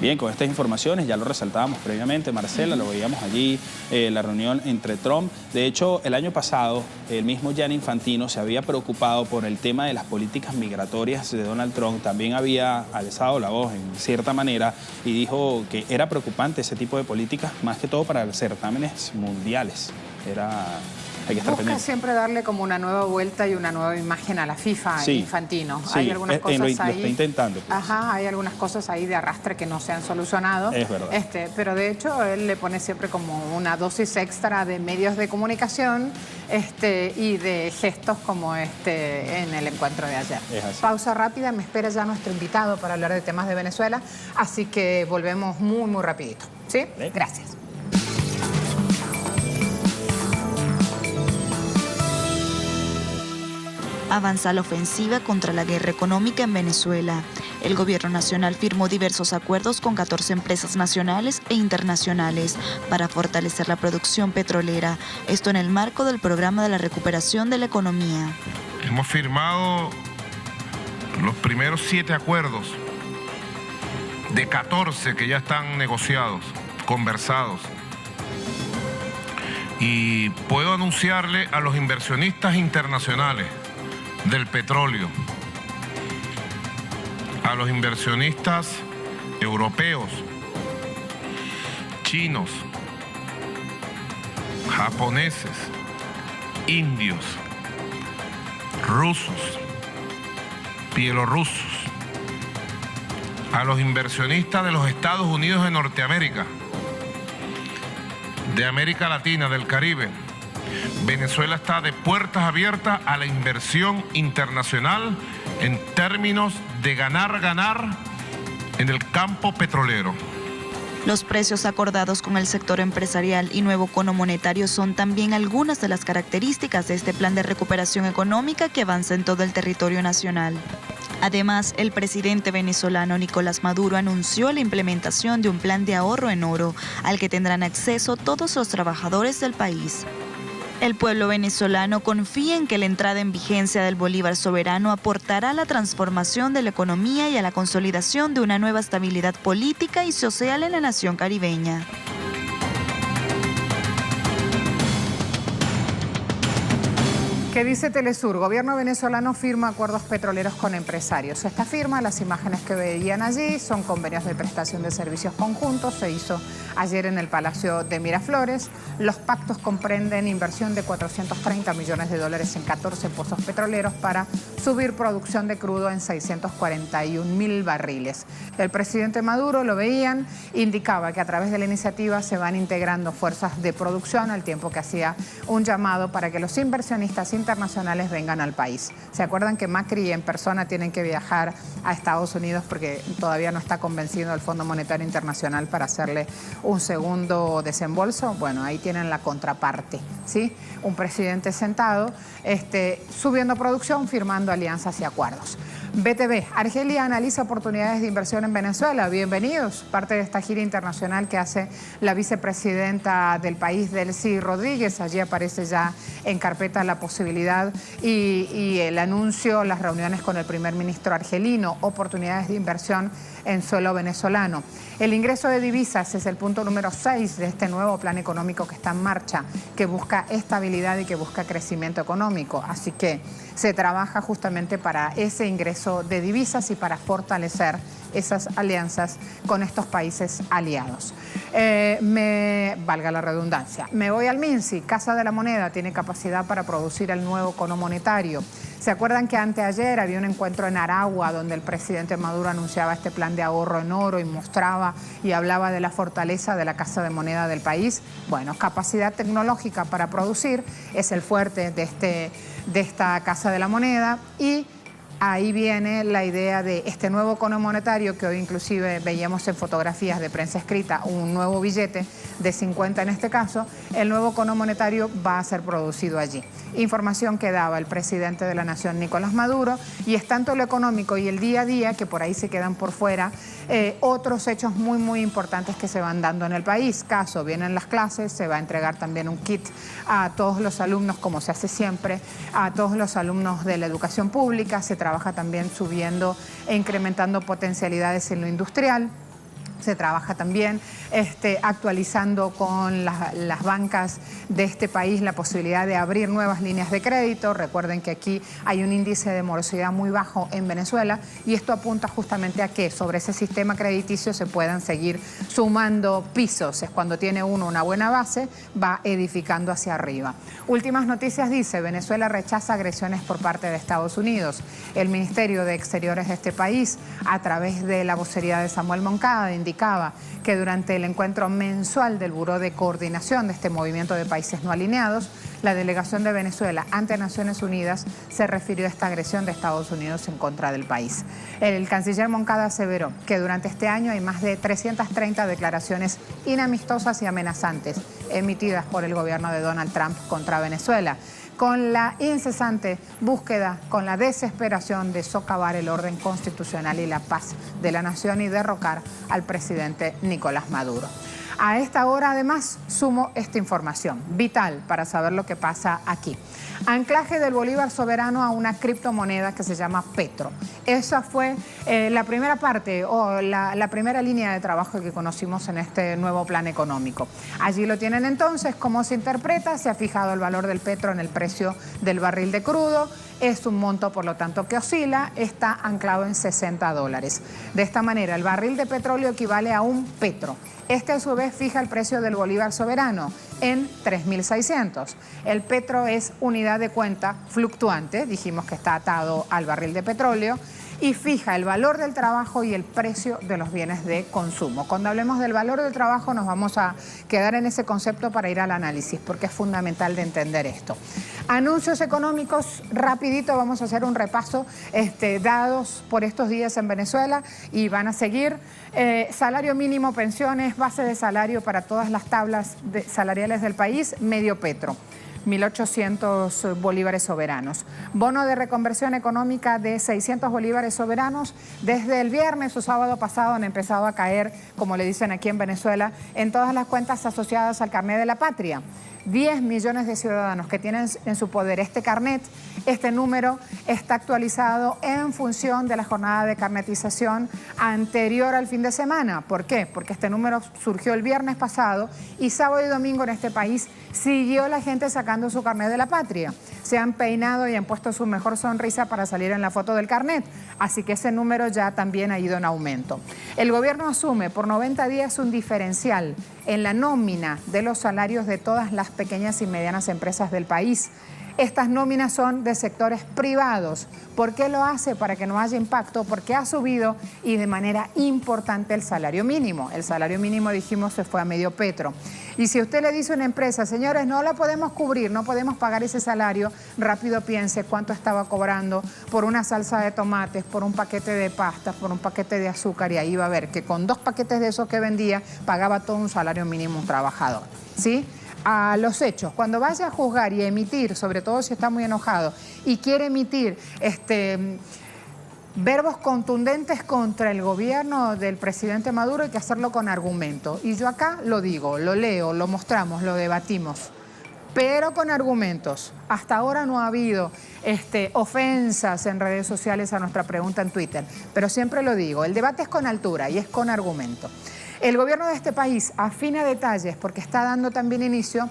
Bien, con estas informaciones ya lo resaltábamos previamente, Marcela, lo veíamos allí, la reunión entre Trump. De hecho, el año pasado, el mismo Gianni Infantino se había preocupado por el tema de las políticas migratorias de Donald Trump. También había alzado la voz en cierta manera y dijo que era preocupante ese tipo de políticas, más que todo para certámenes mundiales. Hay que estar Busca pendiente. siempre darle como una nueva vuelta y una nueva imagen a la FIFA, Sí, Infantino. sí, Hay algunas cosas lo ahí. está intentando. Pues. Ajá, hay algunas cosas ahí de arrastre que no se han solucionado. Es verdad. Pero de hecho él le pone siempre como una dosis extra de medios de comunicación y de gestos como en el encuentro de ayer. Es así. Pausa rápida, me espera ya nuestro invitado para hablar de temas de Venezuela, así que volvemos muy, muy rapidito. ¿Sí? ¿Sí? Gracias. Avanza la ofensiva contra la guerra económica en Venezuela. El gobierno nacional firmó diversos acuerdos con 14 empresas nacionales e internacionales para fortalecer la producción petrolera, esto en el marco del programa de la recuperación de la economía. Hemos firmado los primeros 7 acuerdos de 14 que ya están negociados, conversados. Y puedo anunciarle a los inversionistas internacionales del petróleo, a los inversionistas europeos, chinos, japoneses, indios, rusos, bielorrusos, a los inversionistas de los Estados Unidos de Norteamérica, de América Latina, del Caribe. Venezuela está de puertas abiertas a la inversión internacional en términos de ganar en el campo petrolero. Los precios acordados con el sector empresarial y nuevo cono monetario son también algunas de las características de este plan de recuperación económica que avanza en todo el territorio nacional. Además, el presidente venezolano Nicolás Maduro anunció la implementación de un plan de ahorro en oro al que tendrán acceso todos los trabajadores del país. El pueblo venezolano confía en que la entrada en vigencia del Bolívar soberano aportará a la transformación de la economía y a la consolidación de una nueva estabilidad política y social en la nación caribeña. ¿Qué dice Telesur? Gobierno venezolano firma acuerdos petroleros con empresarios. Esta firma, las imágenes que veían allí, son convenios de prestación de servicios conjuntos. Se hizo ayer en el Palacio de Miraflores. Los pactos comprenden inversión de $430 millones en 14 pozos petroleros para subir producción de crudo en 641.000 barriles. El presidente Maduro, lo veían, indicaba que a través de la iniciativa se van integrando fuerzas de producción, al tiempo que hacía un llamado para que los inversionistas internacionales vengan al país. ¿Se acuerdan que Macri en persona tienen que viajar a Estados Unidos porque todavía no está convencido el Fondo Monetario Internacional para hacerle un segundo desembolso? Bueno, ahí tienen la contraparte, ¿sí? Un presidente sentado, subiendo producción, firmando alianzas y acuerdos. BTV, Argelia analiza oportunidades de inversión en Venezuela. Bienvenidos, parte de esta gira internacional que hace la vicepresidenta del país, Delcy Rodríguez. Allí aparece ya en carpeta la posibilidad y el anuncio, las reuniones con el primer ministro argelino, oportunidades de inversión en suelo venezolano. El ingreso de divisas es el punto número 6 de este nuevo plan económico que está en marcha, que busca estabilidad y que busca crecimiento económico. Así que se trabaja justamente para ese ingreso de divisas y para fortalecer esas alianzas con estos países aliados. Valga la redundancia, me voy al MINSI. Casa de la Moneda tiene capacidad para producir el nuevo cono monetario. ¿Se acuerdan que anteayer había un encuentro en Aragua donde el presidente Maduro anunciaba este plan de ahorro en oro y mostraba y hablaba de la fortaleza de la Casa de Moneda del país? Bueno, capacidad tecnológica para producir es el fuerte de esta Casa de la Moneda, y ahí viene la idea de este nuevo cono monetario que hoy inclusive veíamos en fotografías de prensa escrita, un nuevo billete de 50 en este caso. El nuevo cono monetario va a ser producido allí. Información que daba el presidente de la Nación, Nicolás Maduro, y es tanto lo económico y el día a día que por ahí se quedan por fuera otros hechos muy, muy importantes que se van dando en el país. Caso, vienen las clases, se va a entregar también un kit a todos los alumnos, como se hace siempre, a todos los alumnos de la educación pública. Se trabaja también subiendo e incrementando potencialidades en lo industrial. Se trabaja también actualizando con las bancas de este país la posibilidad de abrir nuevas líneas de crédito. Recuerden que aquí hay un índice de morosidad muy bajo en Venezuela y esto apunta justamente a que sobre ese sistema crediticio se puedan seguir sumando pisos. Es cuando tiene uno una buena base, va edificando hacia arriba. Últimas noticias dice, Venezuela rechaza agresiones por parte de Estados Unidos. El Ministerio de Exteriores de este país, a través de la vocería de Samuel Moncada, indicaba que durante el encuentro mensual del Buró de Coordinación de este movimiento de países no alineados, la delegación de Venezuela ante Naciones Unidas se refirió a esta agresión de Estados Unidos en contra del país. El canciller Moncada aseveró que durante este año hay más de 330 declaraciones inamistosas y amenazantes emitidas por el gobierno de Donald Trump contra Venezuela, con la incesante búsqueda, con la desesperación de socavar el orden constitucional y la paz de la nación y derrocar al presidente Nicolás Maduro. A esta hora, además, sumo esta información, vital para saber lo que pasa aquí. Anclaje del bolívar soberano a una criptomoneda que se llama Petro. Esa fue la primera parte o la primera línea de trabajo que conocimos en este nuevo plan económico. Allí lo tienen entonces, ¿cómo se interpreta? Se ha fijado el valor del petro en el precio del barril de crudo. Es un monto, por lo tanto, que oscila, está anclado en $60. De esta manera, el barril de petróleo equivale a un petro. Este, a su vez, fija el precio del bolívar soberano en 3.600. El petro es unidad de cuenta fluctuante, dijimos que está atado al barril de petróleo, y fija el valor del trabajo y el precio de los bienes de consumo. Cuando hablemos del valor del trabajo nos vamos a quedar en ese concepto para ir al análisis, porque es fundamental de entender esto. Anuncios económicos, rapidito vamos a hacer un repaso dados por estos días en Venezuela y van a seguir. Salario mínimo, pensiones, base de salario para todas las tablas salariales del país, medio petro. 1.800 bolívares soberanos. Bono de reconversión económica de 600 bolívares soberanos. Desde el viernes o sábado pasado han empezado a caer, como le dicen aquí en Venezuela, en todas las cuentas asociadas al carnet de la patria. 10 millones de ciudadanos que tienen en su poder este carnet. Este número está actualizado en función de la jornada de carnetización anterior al fin de semana. ¿Por qué? Porque este número surgió el viernes pasado y sábado y domingo en este país siguió la gente sacando su carnet de la patria. Se han peinado y han puesto su mejor sonrisa para salir en la foto del carnet. Así que ese número ya también ha ido en aumento. El gobierno asume por 90 días un diferencial en la nómina de los salarios de todas las pequeñas y medianas empresas del país. Estas nóminas son de sectores privados. ¿Por qué lo hace? Para que no haya impacto, porque ha subido y de manera importante el salario mínimo. El salario mínimo, dijimos, se fue a medio petro. Y si usted le dice a una empresa, señores, no la podemos cubrir, no podemos pagar ese salario, rápido piense cuánto estaba cobrando por una salsa de tomates, por un paquete de pastas, por un paquete de azúcar, y ahí va a ver que con 2 paquetes de esos que vendía pagaba todo un salario mínimo un trabajador, ¿sí? A los hechos, cuando vaya a juzgar y a emitir, sobre todo si está muy enojado y quiere emitir verbos contundentes contra el gobierno del presidente Maduro, hay que hacerlo con argumento. Y yo acá lo digo, lo leo, lo mostramos, lo debatimos, pero con argumentos. Hasta ahora no ha habido ofensas en redes sociales a nuestra pregunta en Twitter, pero siempre lo digo, el debate es con altura y es con argumento. El gobierno de este país afina detalles porque está dando también inicio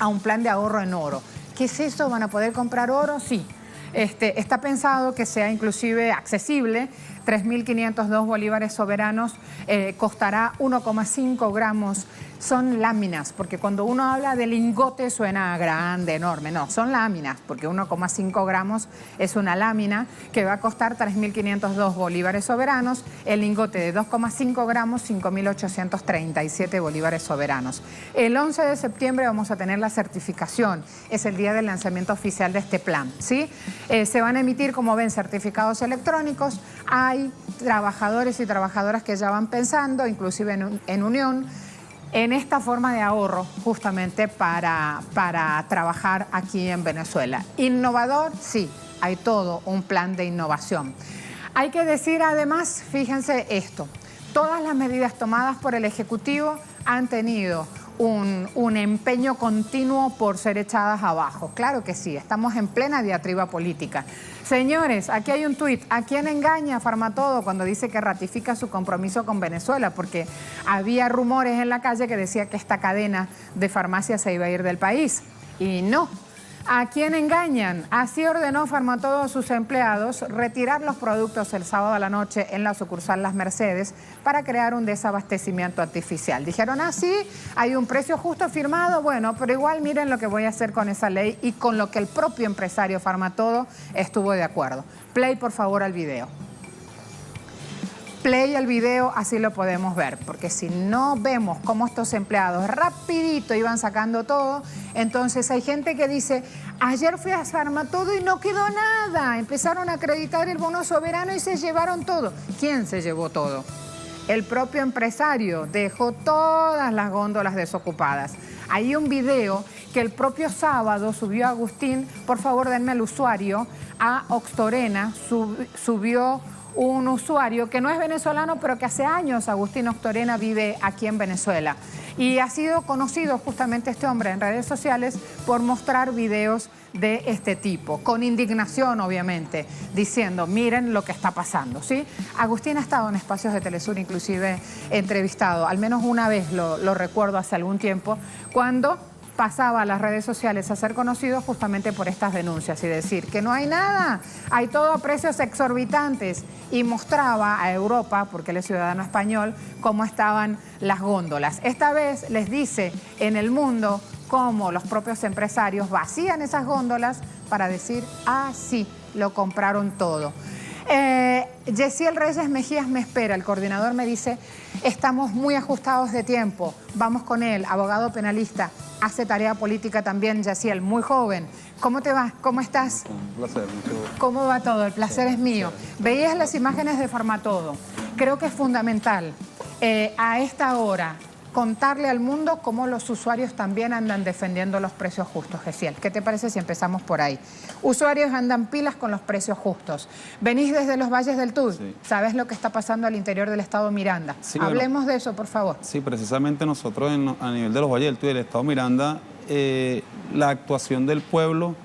a un plan de ahorro en oro. ¿Qué es eso? ¿Van a poder comprar oro? Sí. Está pensado que sea inclusive accesible. 3.502 bolívares soberanos, costará 1,5 gramos. Son láminas, porque cuando uno habla de lingote suena grande, enorme. No, son láminas, porque 1,5 gramos es una lámina que va a costar 3.502 bolívares soberanos. El lingote de 2,5 gramos, 5.837 bolívares soberanos. El 11 de septiembre vamos a tener la certificación. Es el día del lanzamiento oficial de este plan, ¿sí? Se van a emitir, como ven, certificados electrónicos. Hay trabajadores y trabajadoras que ya van pensando, inclusive en Unión, en esta forma de ahorro justamente para trabajar aquí en Venezuela. ¿Innovador? Sí, hay todo un plan de innovación. Hay que decir además, fíjense esto, todas las medidas tomadas por el Ejecutivo han tenido un empeño continuo por ser echadas abajo. Claro que sí, estamos en plena diatriba política. Señores, aquí hay un tuit. ¿A quién engaña Farmatodo cuando dice que ratifica su compromiso con Venezuela? Porque había rumores en la calle que decía que esta cadena de farmacias se iba a ir del país. Y no. ¿A quién engañan? Así ordenó Farmatodo a sus empleados retirar los productos el sábado a la noche en la sucursal Las Mercedes para crear un desabastecimiento artificial. Dijeron, sí, hay un precio justo firmado, bueno, pero igual miren lo que voy a hacer con esa ley y con lo que el propio empresario Farmatodo estuvo de acuerdo. Play, por favor, al video. Play al video, así lo podemos ver, porque si no vemos cómo estos empleados rapidito iban sacando todo, entonces hay gente que dice, ayer fui a Farmatodo y no quedó nada, empezaron a acreditar el bono soberano y se llevaron todo. ¿Quién se llevó todo? El propio empresario dejó todas las góndolas desocupadas. Hay un video que el propio sábado subió Agustín, por favor denme el usuario, a Oxtorena, subió un usuario que no es venezolano, pero que hace años Agustín Oxtorena vive aquí en Venezuela. Y ha sido conocido justamente este hombre en redes sociales por mostrar videos de este tipo, con indignación obviamente, diciendo, miren lo que está pasando, ¿sí? Agustín ha estado en espacios de Telesur, inclusive entrevistado, al menos una vez lo recuerdo hace algún tiempo, cuando pasaba a las redes sociales a ser conocido justamente por estas denuncias y decir que no hay nada, hay todo a precios exorbitantes, y mostraba a Europa, porque él es ciudadano español, cómo estaban las góndolas. Esta vez les dice en el mundo cómo los propios empresarios vacían esas góndolas para decir, sí, lo compraron todo. Yesiel Reyes Mejías me espera, el coordinador me dice, estamos muy ajustados de tiempo, vamos con él, abogado penalista, hace tarea política también, Yesiel, muy joven. ¿Cómo te va? ¿Cómo estás? Un placer, mucho. ¿Cómo va todo? El placer es mío. Veías las imágenes de Farmatodo. Creo que es fundamental a esta hora contarle al mundo cómo los usuarios también andan defendiendo los precios justos, Yesiel. ¿Qué te parece si empezamos por ahí? Usuarios andan pilas con los precios justos. Venís desde los Valles del Tuy, sí. ¿Sabes lo que está pasando al interior del estado Miranda? Sí, hablemos de eso, por favor. Sí, precisamente nosotros a nivel de los Valles del Tuy, del estado Miranda, la actuación del pueblo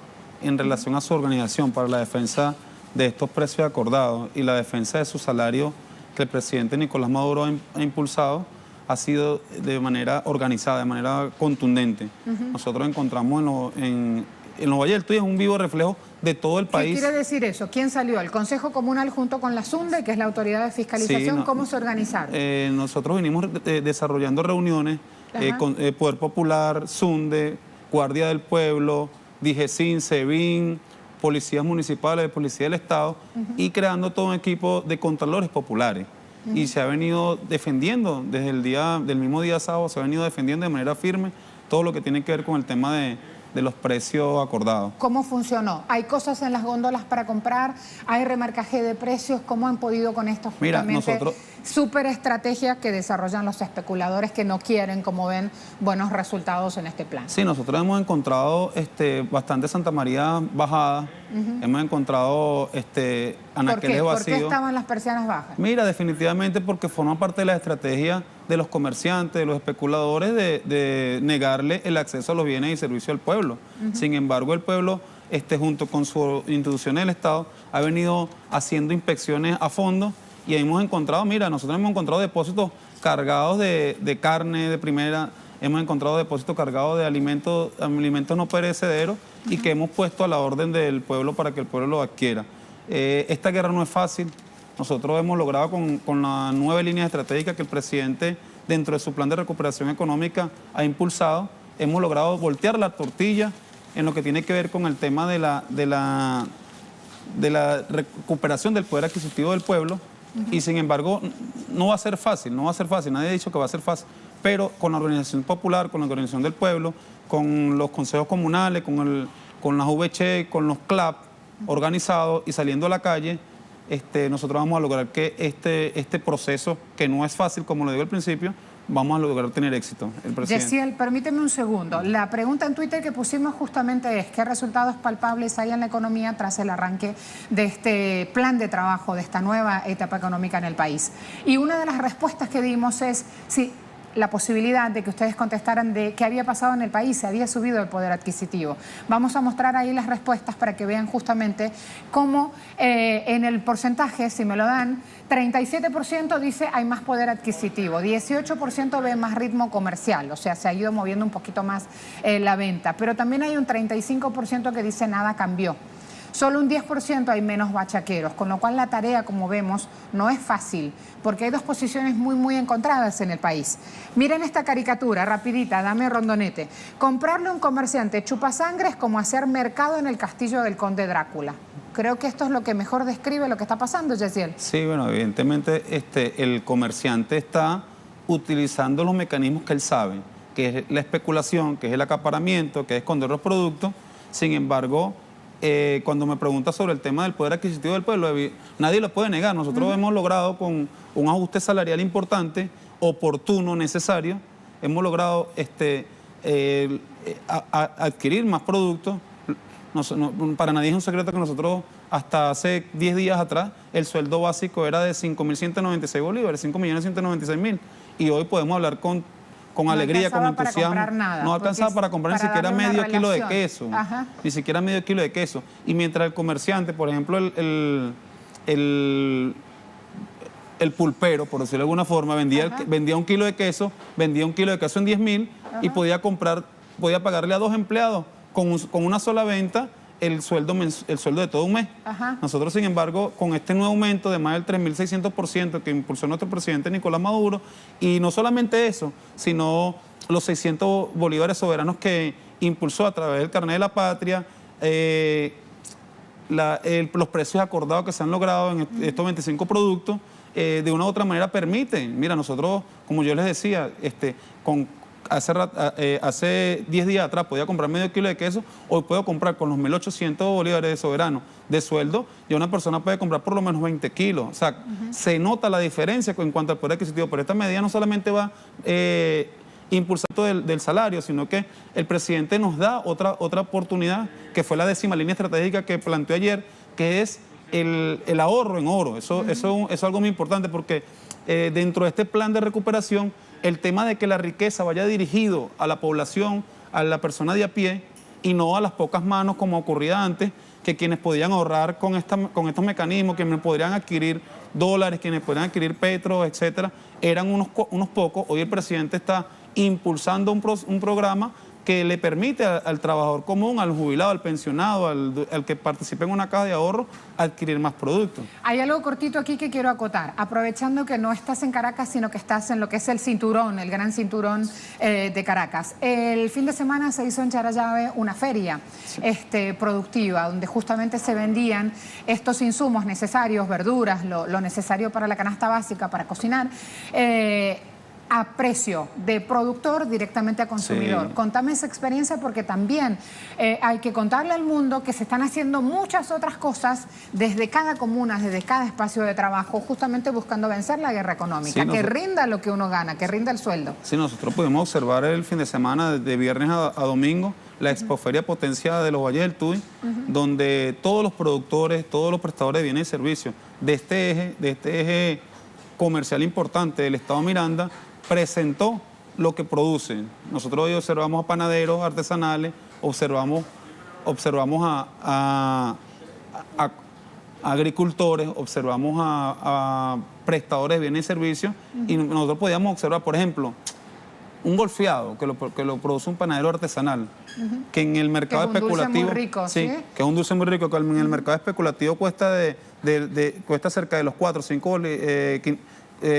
en relación a su organización para la defensa de estos precios acordados y la defensa de su salario que el presidente Nicolás Maduro ha impulsado, ha sido de manera organizada, de manera contundente. Nosotros encontramos en los Valles del Tuy, es un vivo reflejo de todo el país. ¿Qué quiere decir eso? ¿Quién salió? ¿El Consejo Comunal junto con la SUNDE, que es la autoridad de fiscalización? Sí, ¿cómo se organizaron? Nosotros venimos desarrollando reuniones con Poder Popular, SUNDE, Guardia del Pueblo, DIGESIN, SEBIN, policías municipales, policía del Estado, y creando todo un equipo de contralores populares. Y se ha venido defendiendo desde el mismo día sábado, se ha venido defendiendo de manera firme todo lo que tiene que ver con el tema de los precios acordados. ¿Cómo funcionó? ¿Hay cosas en las góndolas para comprar? ¿Hay remarcaje de precios? ¿Cómo han podido con esto justamente súper estrategias que desarrollan los especuladores que no quieren, como ven, buenos resultados en este plan? Sí, nosotros hemos encontrado bastante Santa María bajada, hemos encontrado anaqueles vacíos. ¿Por qué estaban las persianas bajas? Mira, definitivamente porque forma parte de la estrategia de los comerciantes, de los especuladores, de negarle el acceso a los bienes y servicios al pueblo. Sin embargo, el pueblo, junto con sus instituciones del Estado, ha venido haciendo inspecciones a fondo y hemos encontrado, nosotros hemos encontrado depósitos cargados de carne de primera, hemos encontrado depósitos cargados de alimentos no perecederos y que hemos puesto a la orden del pueblo para que el pueblo lo adquiera. Esta guerra no es fácil. Nosotros hemos logrado con las 9 líneas estratégicas que el presidente, dentro de su plan de recuperación económica, ha impulsado, hemos logrado voltear la tortilla en lo que tiene que ver con el tema de la recuperación del poder adquisitivo del pueblo. Y sin embargo, no va a ser fácil, nadie ha dicho que va a ser fácil, pero con la organización popular, con la organización del pueblo, con los consejos comunales, con las VC, con los CLAP organizados y saliendo a la calle, nosotros vamos a lograr que este proceso, que no es fácil, como lo digo al principio, vamos a lograr tener éxito. Yesiel, permíteme un segundo. La pregunta en Twitter que pusimos justamente es ¿qué resultados palpables hay en la economía tras el arranque de este plan de trabajo, de esta nueva etapa económica en el país? Y una de las respuestas que dimos es, sí, la posibilidad de que ustedes contestaran de qué había pasado en el país, se había subido el poder adquisitivo. Vamos a mostrar ahí las respuestas para que vean justamente cómo en el porcentaje, si me lo dan, 37% dice hay más poder adquisitivo, 18% ve más ritmo comercial, o sea, se ha ido moviendo un poquito más la venta, pero también hay un 35% que dice nada cambió. Solo un 10% hay menos bachaqueros, con lo cual la tarea, como vemos, no es fácil, porque hay dos posiciones muy encontradas en el país. Miren esta caricatura, rapidita, dame rondonete. Comprarle a un comerciante chupasangre es como hacer mercado en el castillo del conde Drácula. Creo que esto es lo que mejor describe lo que está pasando, Yesiel. Sí, bueno, evidentemente el comerciante está utilizando los mecanismos que él sabe, que es la especulación, que es el acaparamiento, que es esconder los productos. Sin embargo, cuando me pregunta sobre el tema del poder adquisitivo del pueblo, nadie lo puede negar. Nosotros hemos logrado con un ajuste salarial importante, oportuno, necesario, hemos logrado adquirir más productos. Para nadie es un secreto que nosotros hasta hace 10 días atrás el sueldo básico era de 5.196 bolívares, 5.196.000, y hoy podemos hablar con alegría, con entusiasmo. No alcanzaba para comprar ni siquiera medio kilo de queso. Ajá. Ni siquiera medio kilo de queso. Y mientras el comerciante, por ejemplo, el pulpero, por decirlo de alguna forma, vendía un kilo de queso, en 10.000 y podía pagarle a 2 empleados con una sola venta el sueldo de todo un mes. Ajá. Nosotros, sin embargo, con este nuevo aumento de más del 3.600% que impulsó nuestro presidente Nicolás Maduro, y no solamente eso, sino los 600 bolívares soberanos que impulsó a través del carnet de la patria, los precios acordados que se han logrado en estos 25 productos, de una u otra manera permiten. Mira, nosotros, como yo les decía, hace 10 días atrás podía comprar medio kilo de queso, hoy puedo comprar con los 1.800 bolívares de soberano de sueldo, y una persona puede comprar por lo menos 20 kilos. O sea, se nota la diferencia en cuanto al poder adquisitivo, pero esta medida no solamente va impulsando del salario, sino que el presidente nos da otra oportunidad, que fue la 10ª línea estratégica que planteó ayer, que es el ahorro en oro. Eso es algo muy importante, porque dentro de este plan de recuperación, el tema de que la riqueza vaya dirigido a la población, a la persona de a pie, y no a las pocas manos como ocurría antes, que quienes podían ahorrar con estos mecanismos, quienes podrían adquirir dólares, quienes podrían adquirir petro, etcétera, eran unos pocos. Hoy el presidente está impulsando un programa que le permite al trabajador común, al jubilado, al pensionado, al que participe en una caja de ahorro, adquirir más productos. Hay algo cortito aquí que quiero acotar, aprovechando que no estás en Caracas, sino que estás en lo que es el cinturón, el gran cinturón de Caracas. El fin de semana se hizo en Charallave una feria productiva, donde justamente se vendían estos insumos necesarios, verduras, lo necesario para la canasta básica, para cocinar, a precio de productor directamente a consumidor. Sí. Contame esa experiencia, porque también hay que contarle al mundo que se están haciendo muchas otras cosas desde cada comuna, desde cada espacio de trabajo, justamente buscando vencer la guerra económica, que rinda lo que uno gana, que rinda el sueldo. Sí, nosotros pudimos observar el fin de semana, de viernes a domingo, la expoferia potenciada de los Valles del Tuy, donde todos los productores, todos los prestadores de bienes y servicios de este eje comercial importante del Estado Miranda, presentó lo que producen. Nosotros hoy observamos a panaderos artesanales, observamos a agricultores, observamos a prestadores de bienes y servicios, y nosotros podíamos observar, por ejemplo, un golfeado que lo produce un panadero artesanal, que en el mercado especulativo, muy rico, ¿sí? Que es un dulce muy rico, que en el mercado especulativo cuesta cuesta cerca de los 4, 5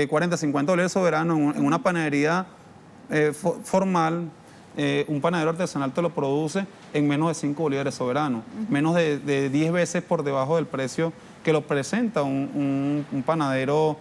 40, 50 bolívares soberanos. En una panadería formal, un panadero artesanal te lo produce en menos de 5 bolívares soberanos, menos de 10 veces por debajo del precio que lo presenta un panadero.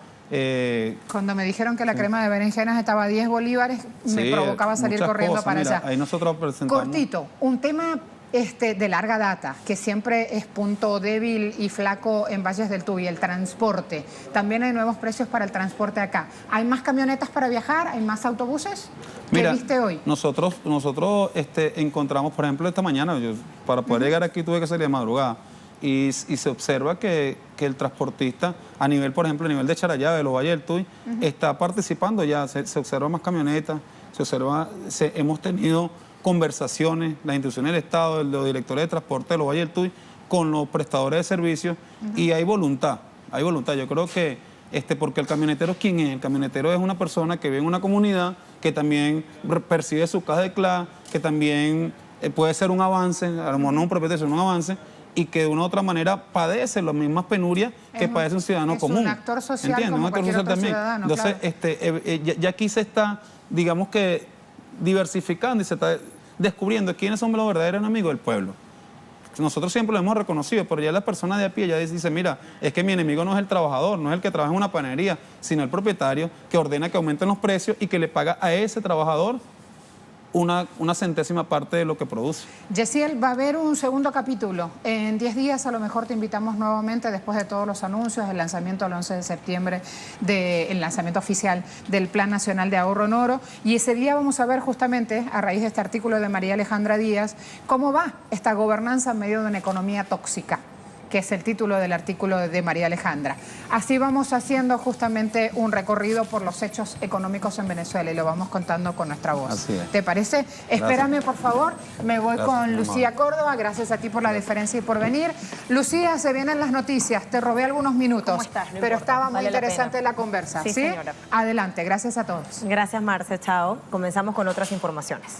Cuando me dijeron que la crema de berenjenas estaba a 10 bolívares, me provocaba salir corriendo cosas, para allá. Ahí nosotros presentamos. Cortito, un tema de larga data, que siempre es punto débil y flaco en Valles del Tuy, el transporte. También hay nuevos precios para el transporte acá. ¿Hay más camionetas para viajar? ¿Hay más autobuses? ¿Qué viste hoy? Nosotros encontramos, por ejemplo, esta mañana, para poder llegar aquí tuve que salir de madrugada, y se observa que el transportista a nivel, por ejemplo, a nivel de Charallave, de los Valles del Tuy, está participando ya, se observa más camionetas, hemos tenido conversaciones, las instituciones del Estado, los directores de transporte de los Valles del Tuy, con los prestadores de servicios, y hay voluntad. Yo creo que, porque el camionetero, ¿quién es? El camionetero es una persona que vive en una comunidad, que también percibe su caja de CLA, que también puede ser un avance, a lo mejor no un propietario, sino un avance, y que de una u otra manera padece las mismas penurias que padece un ciudadano común. Es un actor social, ¿entiendes? como cualquier otro ciudadano. Entonces, claro. Ya aquí se está, digamos que, diversificando y se está descubriendo quiénes son los verdaderos enemigos del pueblo. Nosotros siempre lo hemos reconocido, pero ya la persona de a pie ya dice, mira, es que mi enemigo no es el trabajador, no es el que trabaja en una panadería, sino el propietario que ordena que aumenten los precios y que le paga a ese trabajador una centésima parte de lo que produce. Yesiel, va a haber un segundo capítulo. En 10 días a lo mejor te invitamos nuevamente, después de todos los anuncios, el lanzamiento el 11 de septiembre, el lanzamiento oficial del Plan Nacional de Ahorro en Oro. Y ese día vamos a ver justamente, a raíz de este artículo de María Alejandra Díaz, cómo va esta gobernanza en medio de una economía tóxica, que es el título del artículo de María Alejandra. Así vamos haciendo justamente un recorrido por los hechos económicos en Venezuela y lo vamos contando con nuestra voz. Así es. ¿Te parece? Gracias. Espérame, por favor. Me voy con Lucía Córdoba. Gracias a ti por la deferencia y por venir. Lucía, se vienen las noticias. Te robé algunos minutos, ¿Cómo estás? No pero importa. estaba muy Vale interesante la conversa. Sí, señora. Adelante. Gracias a todos. Gracias, Marce. Chao. Comenzamos con otras informaciones.